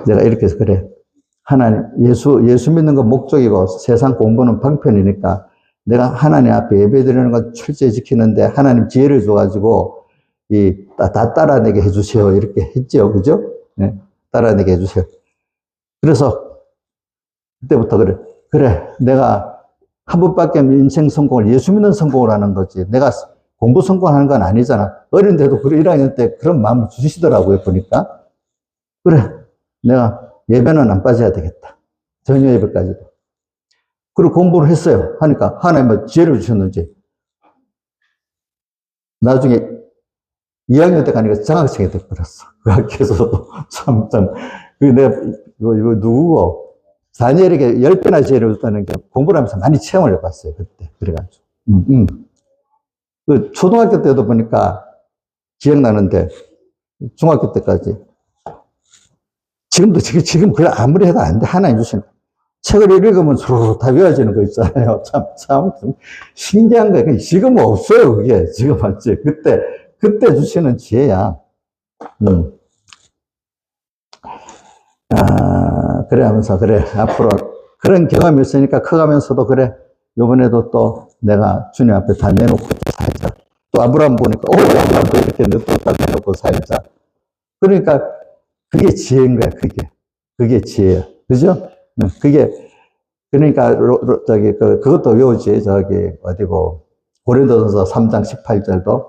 내가 이렇게 해서 그래. 하나님, 예수 믿는 건 목적이고 세상 공부는 방편이니까 내가 하나님 앞에 예배 드리는 건 철저히 지키는데 하나님 지혜를 줘가지고 다 따라내게 해주세요. 이렇게 했죠. 그죠? 네, 따라내게 해주세요. 그래서 그때부터 그래. 내가 한 번밖에 인생 성공을 예수 믿는 성공을 하는 거지. 내가 공부 성공하는 건 아니잖아. 어린데도 1학년 때 그런 마음을 주시더라고요. 보니까. 그래. 내가 예배는 안 빠져야 되겠다. 저녁 예배까지도. 그리고 공부를 했어요. 하니까 하나님은 지혜를 주셨는지 나중에 2학년 때 가니까 장학생이 돼버렸어. 그 학교에서도 참 내가 이거 누구고 다니엘에게 10배나 지혜를 줬다는 게 공부를 하면서 많이 체험을 해봤어요. 그때. 그래가지고. 그 초등학교 때도 보니까 기억나는데 중학교 때까지 지금 그래 아무리 해도 안 돼. 하나님 주시는 책을 읽으면 서로 다 외워지는 거 있잖아요. 참 신기한 거예요. 지금은 없어요. 그게 지금 맞지. 그때 주시는 지혜야. 그래 하면서, 그래, 앞으로 그런 경험이 있으니까 커가면서도 그래, 요번에도 또 내가 주님 앞에 다 내놓고 살자. 또 아브라함 보니까, 아브라함도 이렇게 또 다 내놓고 살자. 그러니까 그게 지혜인 거야, 그게. 그게 지혜야. 그죠? 그게, 그러니까, 그것도 외우지, 어디고, 고린도전서 3장 18절도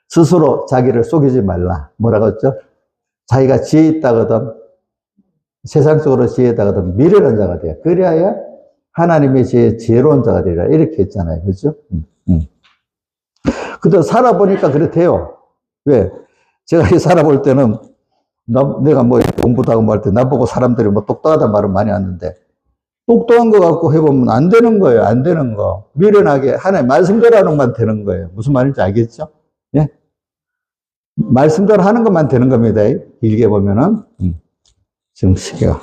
스스로 자기를 속이지 말라. 뭐라고 했죠? 자기가 지혜 있다거든, 세상적으로 지혜 있다거든, 미련한 자가 돼요. 그래야 하나님의 지혜로운 자가 되리라. 이렇게 했잖아요. 그죠? 근데 살아보니까 그렇대요. 왜? 제가 살아볼 때는, 내가 뭐 공부도 하고 뭐 할 때 나보고 사람들이 뭐 똑똑하다는 말은 많이 하는데, 똑똑한 거 갖고 해보면 안 되는 거예요. 안 되는 거. 미련하게 하나님 말씀대로 하는 것만 되는 거예요. 무슨 말인지 알겠죠? 예? 말씀대로 하는 것만 되는 겁니다. 길게 보면은. 지금 시계가.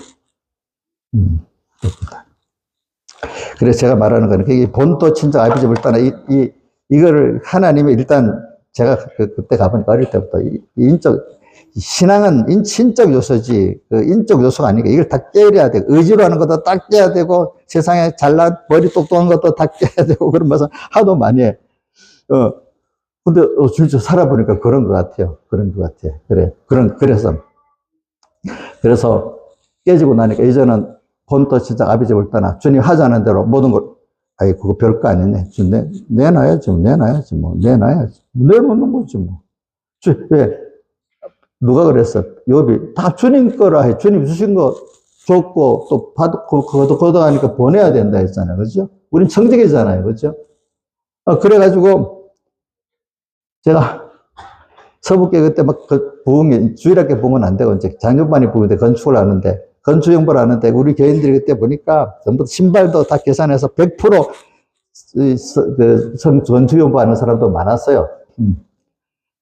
그래서 제가 말하는 거는, 그게 본토 친정 아버지 불따나 이거를 하나님이 일단 제가 그때 가보니까 어릴 때부터 신앙은 신적 요소지, 인적 요소가 아니니까 이걸 다 깨야 돼. 의지로 하는 것도 딱 깨야 되고, 세상에 잘난, 머리 똑똑한 것도 다 깨야 되고, 그런 말씀 하도 많이 해. 근데, 진짜 살아보니까 그런 것 같아요. 그런 것 같아. 그래. 그래서 깨지고 나니까 이제는 본토 친정 아버지 볼 때나 주님 하자는 대로 모든 걸, 아이, 그거 별거 아니네. 내놔야지, 내놔야지. 내놓는 거지, 뭐. 왜? 누가 그랬어? 욥이 다 주님 거라 해. 주님 주신 거 줬고, 또 받고, 그것도 걷어가니까 보내야 된다 했잖아요. 그죠? 우린 청직이잖아요. 그죠? 그래가지고, 제가 서북계 그때 막 부흥이, 주일학교 부흥은 안 되고, 이제 장년반이 부흥인데 건축을 하는데, 건축 연구를 하는데, 우리 교인들이 그때 보니까 전부 신발도 다 계산해서 100% 건축 연구하는 사람도 많았어요.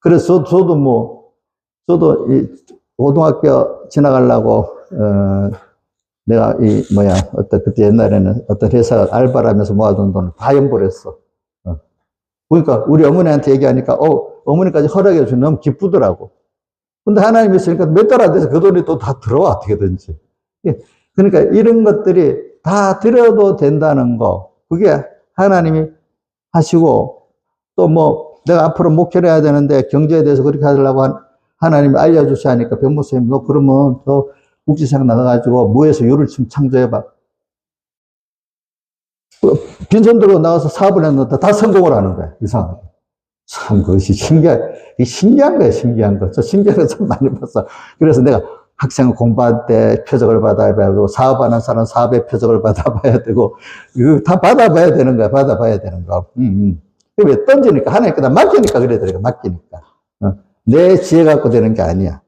그래서 저도 이 고등학교 지나가려고, 내가 그때 옛날에는 어떤 회사 알바를 하면서 모아둔 돈을 다 연보했어. 그러니까 우리 어머니한테 얘기하니까, 어머니까지 허락해 주면 너무 기쁘더라고. 근데 하나님이 있으니까 몇 달 안 돼서 그 돈이 또 다 들어와, 어떻게든지. 그러니까 이런 것들이 다 들여도 된다는 거, 그게 하나님이 하시고, 또 뭐, 내가 앞으로 목회를 해야 되는데 경제에 대해서 그렇게 하려고 하나님이 알려주시니까 변무쌤, 너 그러면 너 국지생 나가가지고 무에서 유를 좀 창조해봐. 빈손 들고 나가서 사업을 했는데 다 성공을 하는 거야. 이상하게. 참, 그것이 신기한 거야, 신기한 거. 저 신기한 거 참 많이 봤어. 그래서 내가 학생 공부할 때 표적을 받아야 되고, 사업하는 사람 사업의 표적을 받아봐야 되고, 이거 다 받아봐야 되는 거야, 받아봐야 되는 거. 왜 던지니까, 하나님께 맡기니까 그래, 맡기니까. 내 지혜 갖고 되는 게 아니야.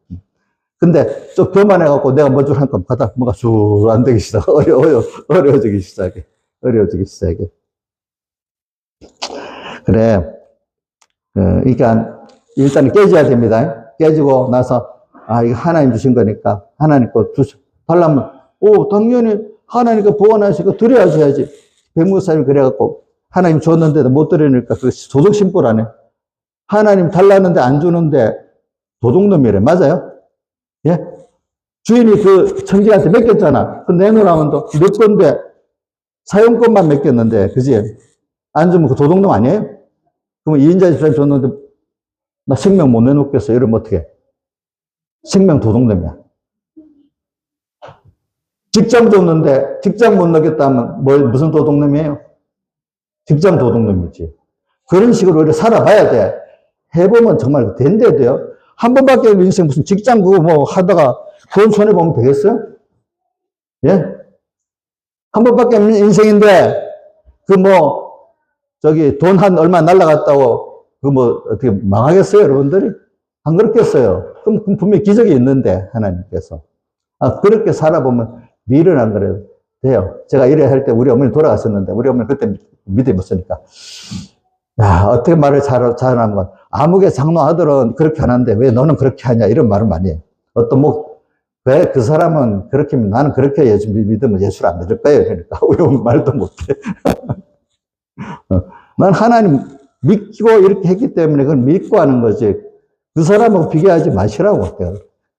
근데 좀 교만해갖고 내가 먼저 하니까 뭐가 쭉 안 되기 시작. 어려워지기 시작해. 그래. 그러니까 일단 깨져야 됩니다. 깨지고 나서, 이거 하나님 주신 거니까, 하나님 거 달라면, 당연히 하나님 거 보완하시고 드려야지. 백무사님이 그래갖고, 하나님 줬는데도 못 드리니까 그 도덕심보라네. 하나님 달랐는데 안 주는데 도둑놈이래. 맞아요? 예? 주인이 그 청지한테 맡겼잖아. 그 내놓으라면 또 몇 건데 사용권만 맡겼는데, 그지? 안 주면 그 도둑놈 아니에요? 그러면 2인자 집사님 줬는데 나 생명 못 내놓겠어. 이러면 어떡해? 생명 도둑놈이야. 직장 줬는데 직장 못 넣겠다 하면 무슨 도둑놈이에요? 직장 도둑놈이지. 그런 식으로 우리가 살아봐야 돼. 해보면 정말 된대도요. 한 번밖에 인생 무슨 직장 그거 뭐 하다가 돈 손해보면 되겠어요? 예? 한 번밖에 인생인데, 돈 한 얼마 날라갔다고, 어떻게 망하겠어요, 여러분들이? 안 그렇겠어요. 그럼 분명히 기적이 있는데, 하나님께서. 그렇게 살아보면 미련한 거래도 돼요. 제가 이래 할 때 우리 어머니 돌아갔었는데, 우리 어머니 그때 믿음이 없으니까. 야, 어떻게 말을 잘하는 건, 아무개 장로 아들은 그렇게 하는데 왜 너는 그렇게 하냐, 이런 말을 많이 해. 왜 그 사람은 그렇게, 나는 그렇게 예수 믿으면 예수를 안 믿을 거예요. 그러니까, 우리 말도 못해. 난 하나님 믿고 이렇게 했기 때문에 그걸 믿고 하는 거지. 그 사람하고 비교하지 마시라고.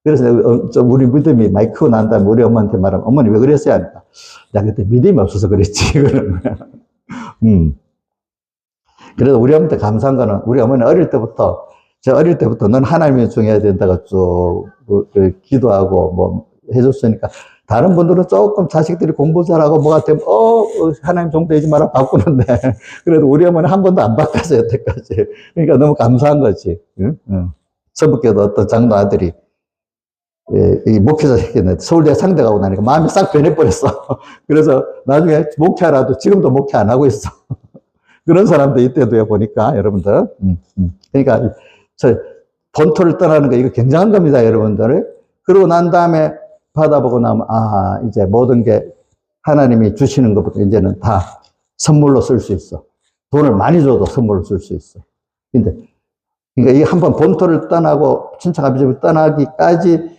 그래서 좀 우리 믿음이 많이 크고 난 다음에 우리 엄마한테 말하면 어머니 왜 그랬어요? 하니까 나 그때 믿음이 없어서 그랬지. 그러는 거야. 그래서 우리 어머니한테 감사한 거는 우리 어머니는 저 어릴 때부터 넌 하나님이 중요해야 된다고 쭉 기도하고 뭐 해줬으니까 다른 분들은 조금 자식들이 공부 잘하고 뭐가 되면 하나님 종되지 마라 바꾸는데 그래도 우리 어머니는 한 번도 안 바꿨어요 여태까지. 그러니까 너무 감사한 거지. 응? 서북교도 어떤 장로 아들이 이 목회자 시켰는데 서울대 상대 가고 나니까 마음이 싹 변해버렸어. 그래서 나중에 목회하라도 지금도 목회 안 하고 있어. 그런 사람도 이때도요 보니까 여러분들. 그러니까 저 본토를 떠나는 거 이거 굉장한 겁니다 여러분들. 그러고 난 다음에 받아보고 나면 이제 모든 게 하나님이 주시는 것부터 이제는 다 선물로 쓸 수 있어. 돈을 많이 줘도 선물로 쓸 수 있어. 근데 그러니까 이 한번 본토를 떠나고 친척 아버지를 떠나기까지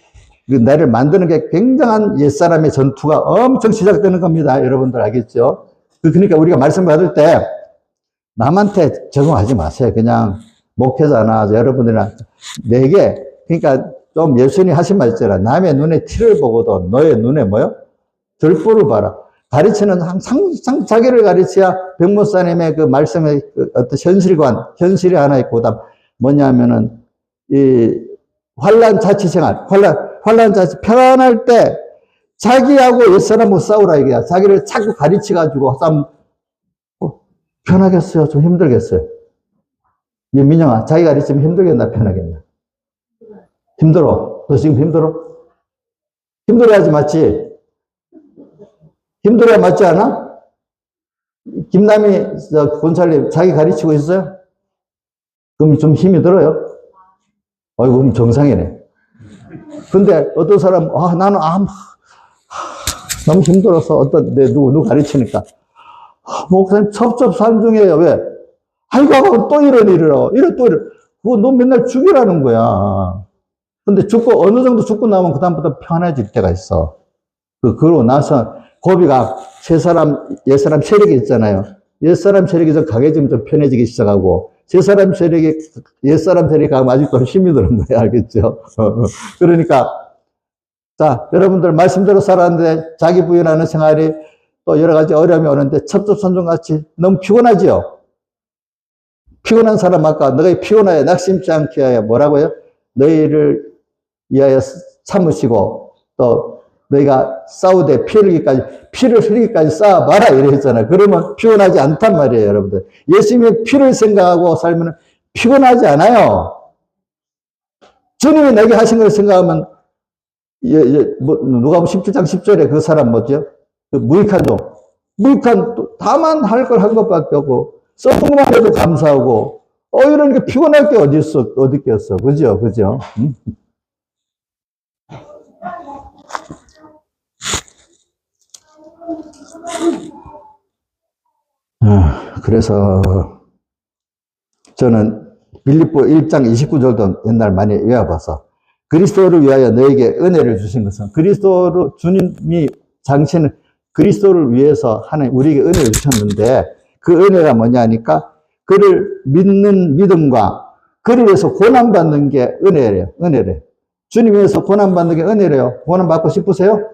나를 만드는 게 굉장한 옛사람의 전투가 엄청 시작되는 겁니다. 여러분들 알겠죠? 그러니까 우리가 말씀 받을 때 남한테 적용하지 마세요. 그냥 목회자나 여러분들이나 내게, 그러니까 좀 예수님이 하신 말 있잖아. 남의 눈에 티를 보고도 너의 눈에 뭐요? 들보를 봐라. 가르치는 항상 자기를 가르쳐야 백목사님의 그 말씀의 그 어떤 현실이 하나 있고, 그다음 뭐냐면은 이 환난 자치 생활, 환난 자치 편안할 때 자기하고 옛사람하고 싸우라 이게야. 자기를 자꾸 가르쳐가지고 싸움 편하겠어요? 좀 힘들겠어요? 민영아, 자기 가르치면 힘들겠나 편하겠나? 힘들어. 너 지금 힘들어? 힘들어야지 맞지? 힘들어야 맞지 않아? 김남희 권사님 자기 가르치고 있어요? 그럼 좀 힘이 들어요? 아이고, 그럼 정상이네. 근데 어떤 사람, 나는 너무 힘들어서 누구 가르치니까. 목사님 첩첩산중이에요. 왜? 아이고, 또 이런 일을 해. 그거 너 맨날 죽이라는 거야. 근데 어느 정도 죽고 나면 그다음부터 편해질 때가 있어. 그러고 나서 고비가 옛사람 세력이 있잖아요. 옛사람 세력이 좀 강해지면 좀 편해지기 시작하고, 옛사람 세력이 가면 아직도 힘이 드는 거야. 알겠죠? 그러니까, 자, 여러분들 말씀대로 살았는데 자기 부인하는 생활이 또 여러 가지 어려움이 오는데 첩첩산중같이 너무 피곤하지요? 피곤한 사람 아까 너희 피곤하여 낙심치 않게 하여 뭐라고요? 너희를 위하여 참으시고 또 너희가 싸우되 피를 흘리기까지 싸워봐라 이랬잖아요. 그러면 피곤하지 않단 말이에요, 여러분들. 예수님의 피를 생각하고 살면 피곤하지 않아요. 주님이 내게 하신 걸 생각하면 누가복음 17장 10절에 그 사람 뭐죠? 그 무익한 다만 할 걸 한 것밖에 없고 써본 것만 해도 감사하고 이런 게 피곤할 게 어디 있겠어. 그죠? 그래서 저는 빌립보 1장 29절도 옛날 많이 외워봐서 그리스도를 위하여 너에게 은혜를 주신 것은 주님이 장치는 그리스도를 위해서 하나님 우리에게 은혜를 주셨는데 그 은혜가 뭐냐니까 그를 믿는 믿음과 그를 위해서 고난받는 게 은혜래요. 주님 위해서 고난받는 게 은혜래요. 고난 받고 싶으세요?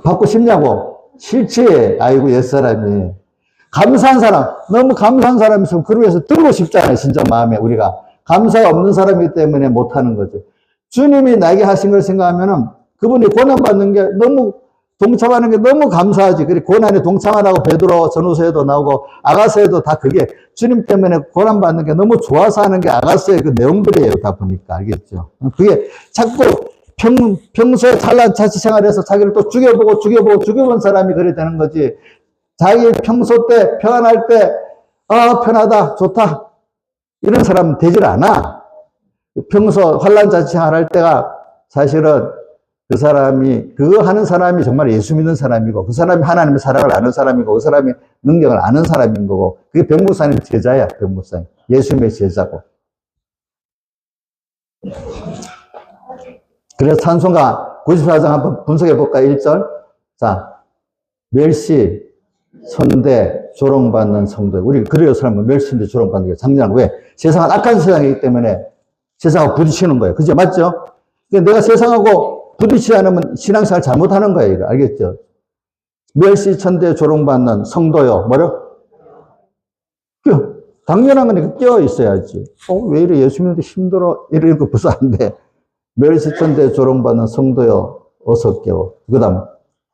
받고 싶냐고? 싫지. 아이고 옛사람이. 감사한 사람, 너무 감사한 사람이 있으면 그를 위해서 들고 싶잖아요. 진짜 마음에 우리가. 감사가 없는 사람이기 때문에 못하는 거죠. 주님이 나에게 하신 걸 생각하면은 그분이 고난받는 게 동참하는 게 너무 감사하지. 그리고 고난에 동참하라고 베드로 전후서에도 나오고 아가서에도 다 그게 주님 때문에 고난받는 게 너무 좋아서 하는 게 아가서의 그 내용들이에요. 다 보니까. 알겠죠? 그게 자꾸 평소에 찬란 자치 생활에서 자기를 또 죽여본 사람이 그래 되는 거지. 자기 평소 때 평안할 때 편하다 좋다 이런 사람은 되질 않아. 평소 환난 자치 생활할 때가 사실은 그 사람이 그거 하는 사람이 정말 예수 믿는 사람이고 그 사람이 하나님의 사랑을 아는 사람이고 그 사람이 능력을 아는 사람인 거고 그게 백목사님 제자야. 백목사님 예수님의 제자고. 그래서 찬송가 94장 한번 분석해 볼까? 1절. 자, 멸시, 선대, 조롱받는 성도. 우리 그래요 사람은 멸시인데 조롱받는 게 장난. 왜? 세상은 악한 세상이기 때문에 세상하고 부딪히는 거예요. 그죠? 맞죠? 그러니까 내가 세상하고 부딪히지 않으면 신앙생활 잘못하는 거예요. 이거. 알겠죠? 멸시천대 조롱받는 성도요. 뭐라? 당연한 거니까 껴 있어야지. 왜 이래 예수 믿는데 힘들어? 이런 거 벌써 안 돼. 멸시천대 조롱받는 성도요. 어서 깨워. 그 다음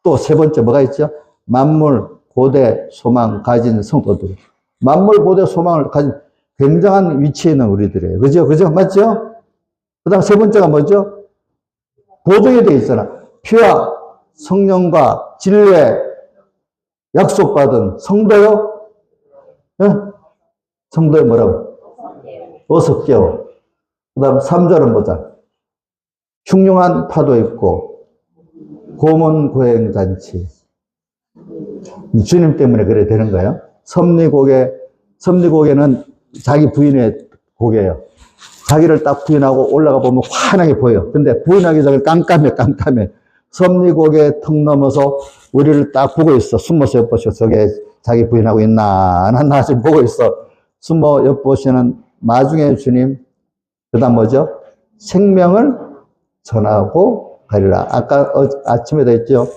또 세 번째 뭐가 있죠? 만물 고대 소망 가진 성도들. 만물 고대 소망을 가진 굉장한 위치에 있는 우리들이에요. 그죠? 그죠? 맞죠? 그 다음 세 번째가 뭐죠? 보증이 되어 있잖아. 피와 성령과 진리에 약속받은 성도요? 네? 성도요 뭐라고? 어서 깨워. 그 다음 3절은 보자. 흉흉한 파도 있고 고문 고행잔치. 주님 때문에 그래 되는 거예요. 섭리고개는 자기 부인의 고개예요. 자기를 딱 부인하고 올라가 보면 환하게 보여. 근데 부인하기 전에 깜깜해. 섭리고개 턱 넘어서 우리를 딱 보고 있어. 숨어서 엿보시고 저게 자기 부인하고 있나 안 하나 지금 보고 있어. 숨어 엿보시는 마중의 주님. 그 다음 뭐죠? 생명을 전하고 가리라. 아까 아침에도 했죠.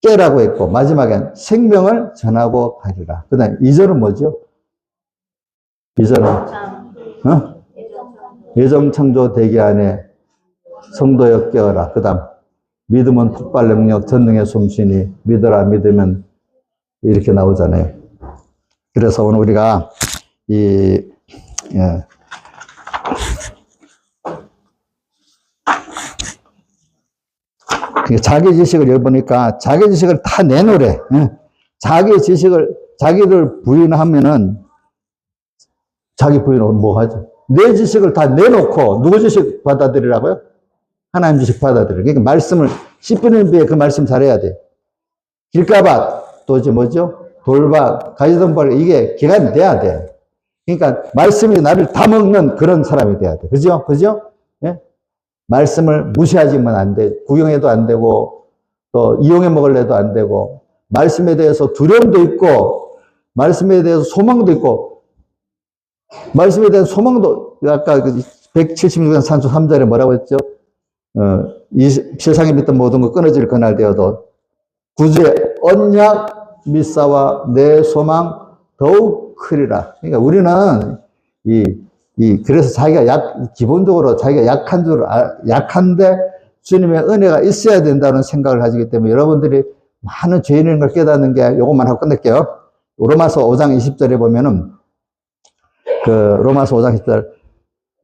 깨라고 했고 마지막엔 생명을 전하고 가리라. 그 다음 2절은 뭐죠? 2절은 예정 창조 대기 안에 성도여 깨어라. 그 다음 믿음은 폭발 능력 전능의 솜씨니 믿어라 믿으면 이렇게 나오잖아요. 그래서 오늘 우리가 자기 지식을 열보니까 자기 지식을 다 내놓으래. 자기를 부인하면은 자기 부인은 뭐 하죠? 내 지식을 다 내놓고 누구 지식 받아들이라고요? 하나님 지식 받아들이라. 그러니까 말씀을 씹히는 비에 그 말씀 잘해야 돼. 길가밭 또 이제 뭐죠? 돌밭, 가지던벌 이게 개간이 돼야 돼. 그러니까 말씀이 나를 다 먹는 그런 사람이 돼야 돼. 그죠? 그죠? 예? 말씀을 무시하지만 안 돼. 구경해도 안 되고 또 이용해 먹을래도 안 되고 말씀에 대해서 두려움도 있고 말씀에 대해서 소망도 있고 말씀에 대한 소망도 아까 176년 산수 3절에 뭐라고 했죠? 이 세상에 믿던 모든 거 끊어질 그날 되어도 구주의 언약 미사와 내 소망 더욱 크리라. 그러니까 우리는 그래서 자기가 기본적으로 자기가 약한데 주님의 은혜가 있어야 된다는 생각을 가지기 때문에 여러분들이 많은 죄인인 걸 깨닫는 게 요것만 하고 끝낼게요. 로마서 5장 20절에 보면은 로마서 5장 20절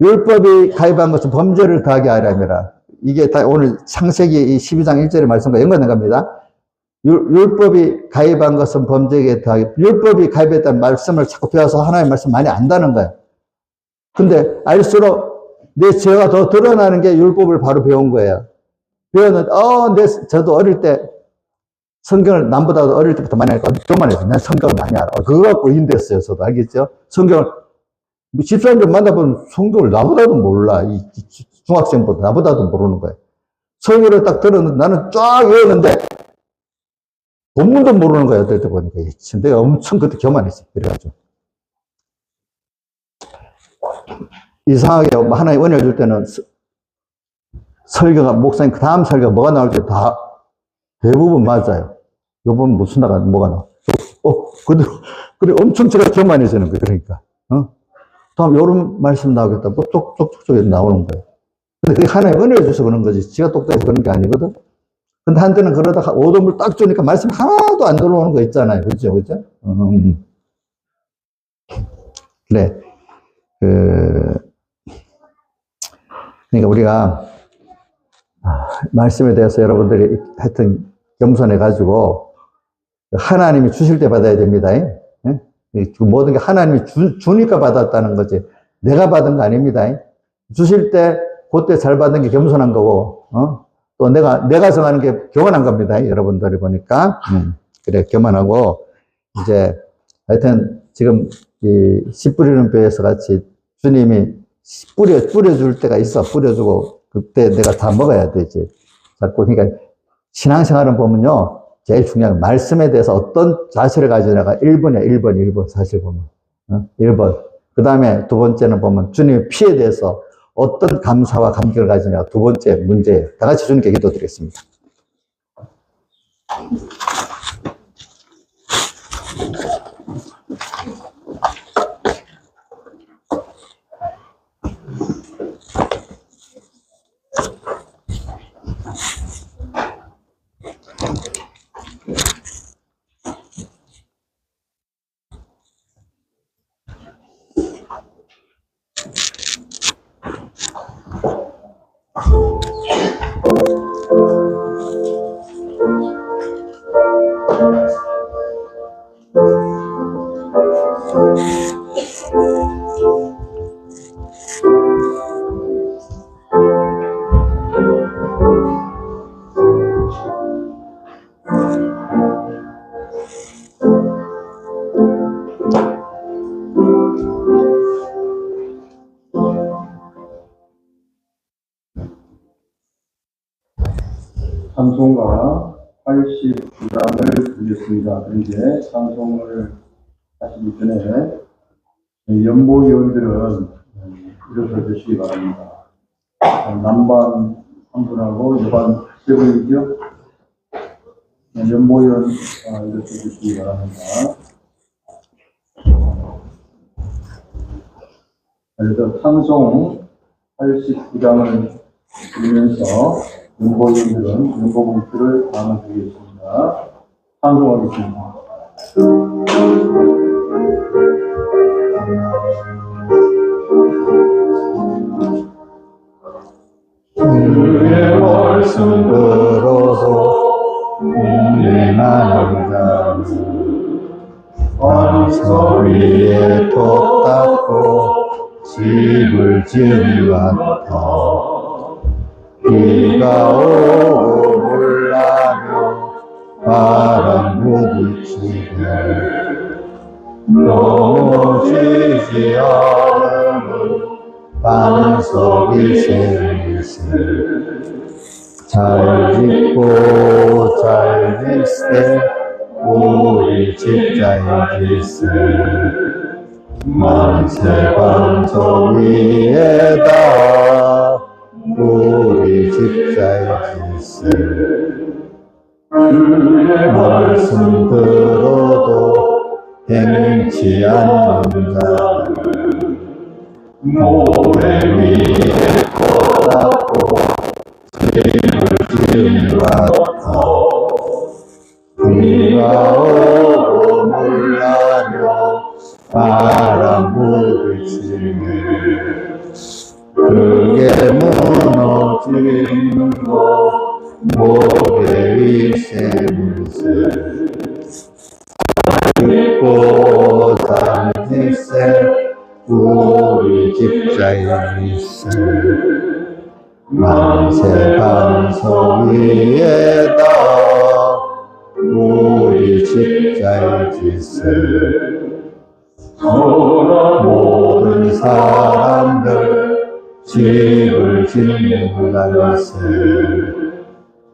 율법이 가입한 것은 범죄를 더하게 하려니라. 이게 다 오늘 창세기 12장 1절의 말씀과 연관된 겁니다. 율법이 가입한 것은 범죄에 더하게 율법이 가입했다는 말씀을 자꾸 배워서 하나님의 말씀 많이 안다는 거예요. 근데 알수록 내 죄가 더 드러나는 게 율법을 바로 배운 거예요. 배웠는데, 저도 어릴 때 성경을 남보다 어릴 때부터 많이 하니까 교만해서 난 성경을 많이 알아. 그거 갖고 인됐어요. 저도 알겠죠? 성경을, 집사님들 만나보면 성경을 나보다도 몰라. 중학생보다 나보다도 모르는 거예요. 성경을 딱 들었는데 나는 쫙 외웠는데 본문도 모르는 거예요. 어떨 때 보니까. 내가 엄청 그때 교만했어요. 그래가지고. 이상하게 하나님 은혜를 줄 때는 설교가 목사님 그 다음 설교가 뭐가 나올 때 다 대부분 맞아요. 요번 무슨 나가 뭐가 나와? 그래 엄청 제가 교만해지는 거예요. 그러니까 다음 요런 말씀 나오겠다. 뭐 쪽쪽쪽쪽에 나오는 거예요. 근데 그게 하나님 은혜를 줘서 그런 거지. 지가 똑똑해서 그런 게 아니거든. 근데 한때는 그러다가 오dom을 딱 주니까 말씀 하나도 안 들어오는 거 있잖아요. 그죠? 그죠? 그래. 그러니까 우리가 말씀에 대해서 여러분들이 하여튼 겸손해가지고 하나님이 주실 때 받아야 됩니다. 모든 게 하나님이 주니까 받았다는 거지 내가 받은 거 아닙니다. 주실 때 그때 잘 받은 게 겸손한 거고 또 내가 정하는 게 교만한 겁니다. 여러분들이 보니까 그래 교만하고 이제 하여튼 지금 씨 뿌리는 뼈에서 같이 주님이 뿌려줄 때가 있어. 뿌려주고 그때 내가 다 먹어야 되지. 자꾸 그러니까 신앙생활은 보면요 제일 중요한 건 말씀에 대해서 어떤 자세를 가지냐가 1번이야. 1번 사실 보면 1번. 그 다음에 두 번째는 보면 주님의 피에 대해서 어떤 감사와 감격을 가지냐. 두 번째 문제. 다 같이 주님께 기도드리겠습니다. 찬송가 89장을 드렸습니다. 이제 찬송을 하시기 전에 연보위원들은 일어서 주시기 바랍니다. 남반 한 분하고 여반 세 분이죠? 연보위원 일어서 주시기 바랍니다. 그래서 찬송 89장을 드리면서 연보위원들은 연보봉투를 나눠드리겠습니다. 찬송하겠습니다. 주의 말씀 들어서 인내하는 자는 반석 위에 톱 닦고 집을 지은 것 같아 비가 오고 물나며 바람 부딪히게 넘어지지 않는 반석이 세세 잘 짓고 잘 짓세 우리 집자의 짓세 만세 반석 위에다 우리 집자의 짓세 주의 말씀 들어도 행치 않는 자는 모래 위에 꽂았고 집을 지은 것 같아 비가 오고 물나며 바람 부딪히네 그게 무너지는 거 모래 위 샘물새 깊고 잔짓새 우리 집자의 짓새 만세 반석 위에다 우리 집자의 짓새 모든 사람들 집을 짓는 날새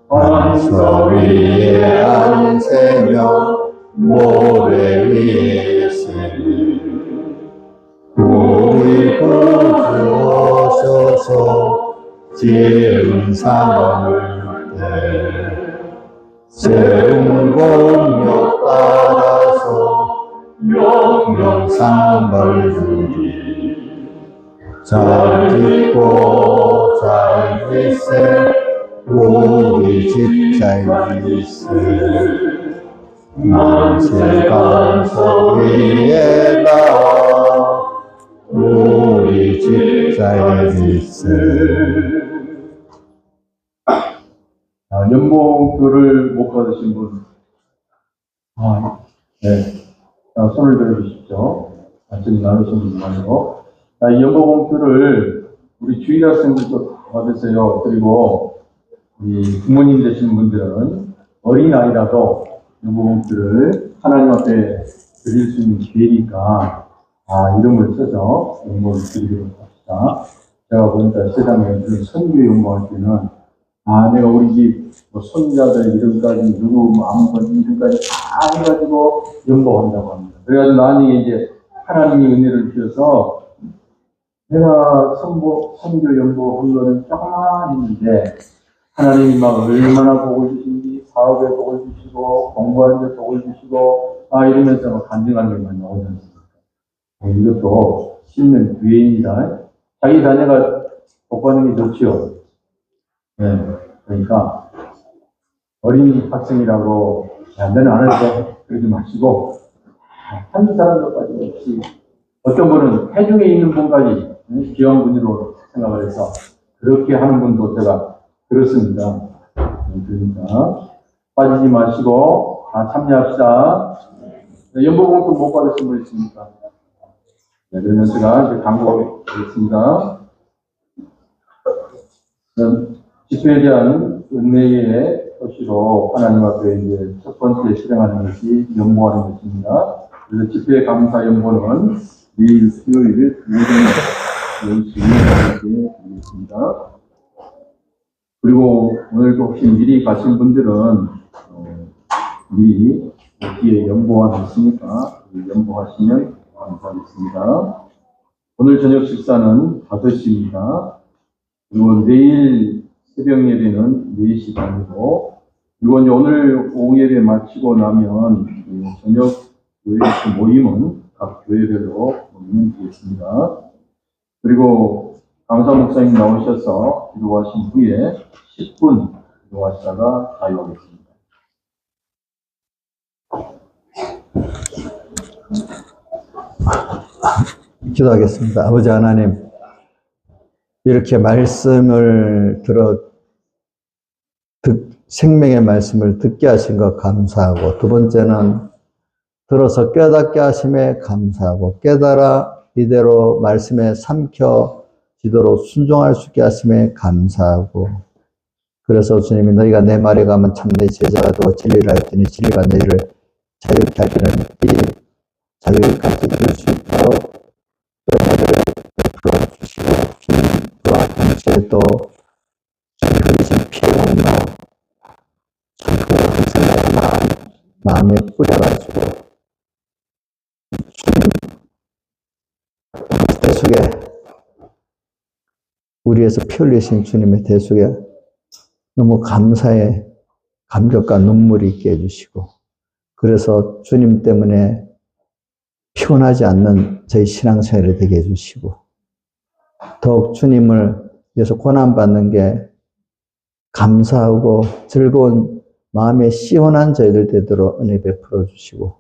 반석 위에 앉으며 모래 위에 세리 우리 구주 오셔서 지은 사람을 때 세운 공력 따라서 영영상벌 주리 잘 짓고 잘 짓세 우리 집자의 짓세 만세 반석 위에다 우리 집자의 짓세 연봉표를 못 받으신 분, 네, 손을 들어주십시오. 같이 나누신 분 말고, 이 연봉표를 우리 주일 학생들도 받으세요. 그리고 이 부모님 되시는 분들은 어린 아이라도 연봉표를 하나님 앞에 드릴 수 있는 기회니까 이름을 써서 연봉을 드리도록 합시다. 제가 보니까 세상에 그런 선교에 연봉할 때는 내가 우리 집 손자들 이름까지 누구 아무건 이름까지 다 해가지고 연보한다고 합니다. 그래가지고 나중에 이제 하나님이 은혜를 주셔서 내가 선교 연구한 거는 조금만 했는데, 하나님이 막 얼마나 복을 주신지, 사업에 복을 주시고, 공부하는 데 복을 주시고, 이러면서 막 간증하는 게 많이 나오지 않습니까? 이것도 심는 기회입니다. 자기 자녀가 복받는 게 좋지요. 네. 그러니까, 어린 학생이라고, 야, 너는 안 해도 돼. 그러지 마시고, 한두 사람도 빠짐없이, 어떤 분은 태중에 있는 분까지 귀한 분으로 생각을 해서, 그렇게 하는 분도 제가 들었습니다. 그러니까, 빠지지 마시고, 다 참여합시다. 연보공투 못 받으신 분 있습니까? 네, 그러면 제가 이제 광고하겠습니다. 집회에 대한 은혜의 표시로 하나님 앞에 이제 첫 번째 실행하는 것이 연보하는 것입니다. 그래서 집회 감사 연보는 내일 수요일 오전 10시에 드리겠습니다. 그리고 오늘 혹시 미리 가신 분들은 미리 뒤에 연보가 있으니까 연보하시면 감사하겠습니다. 오늘 저녁 식사는 5시입니다. 그리고 내일 새벽 예배는 4시 반이고, 그리고 이제 오늘 오후 예배 마치고 나면 저녁 교회 모임은 각 교회별로 모임을 드리겠습니다. 그리고 강사 목사님 나오셔서 기도하신 후에 10분 기도하시다가 자유하겠습니다. 기도하겠습니다. 아버지 하나님, 이렇게 말씀을 생명의 말씀을 듣게 하신 것 감사하고, 두 번째는 들어서 깨닫게 하심에 감사하고, 깨달아 이대로 말씀에 삼켜지도록 순종할 수 있게 하심에 감사하고, 그래서 주님이 너희가 내 말에 가면 참내 제자가 되고 진리를 하였더니 진리가 너희를 자유케 하리는 이 자유까지 이룰 수 있도록 은혜를 베풀어 주시고, 그와 동시에 또 주님 흘리신 피의 온도 그것을 내 마음에 뿌려가지고 주님 대속에 우리에서 피 흘리신 주님의 대속에 너무 감사의 감격과 눈물이 있게 해주시고, 그래서 주님 때문에 피곤하지 않는 저희 신앙생활이 되게 해주시고, 더욱 주님을 위해서 고난받는 게 감사하고 즐거운 마음에 시원한 저희들 되도록 은혜 베풀어 주시고,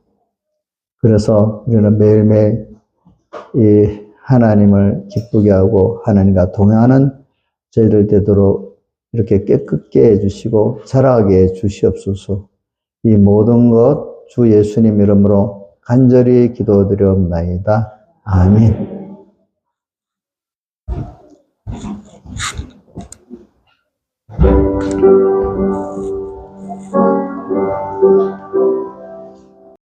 그래서 우리는 매일매일 이 하나님을 기쁘게 하고 하나님과 동행하는 저희들 되도록 이렇게 깨끗게 해주시고 자라게 해주시옵소서. 이 모든 것 주 예수님 이름으로 간절히 기도드리옵나이다. 아멘.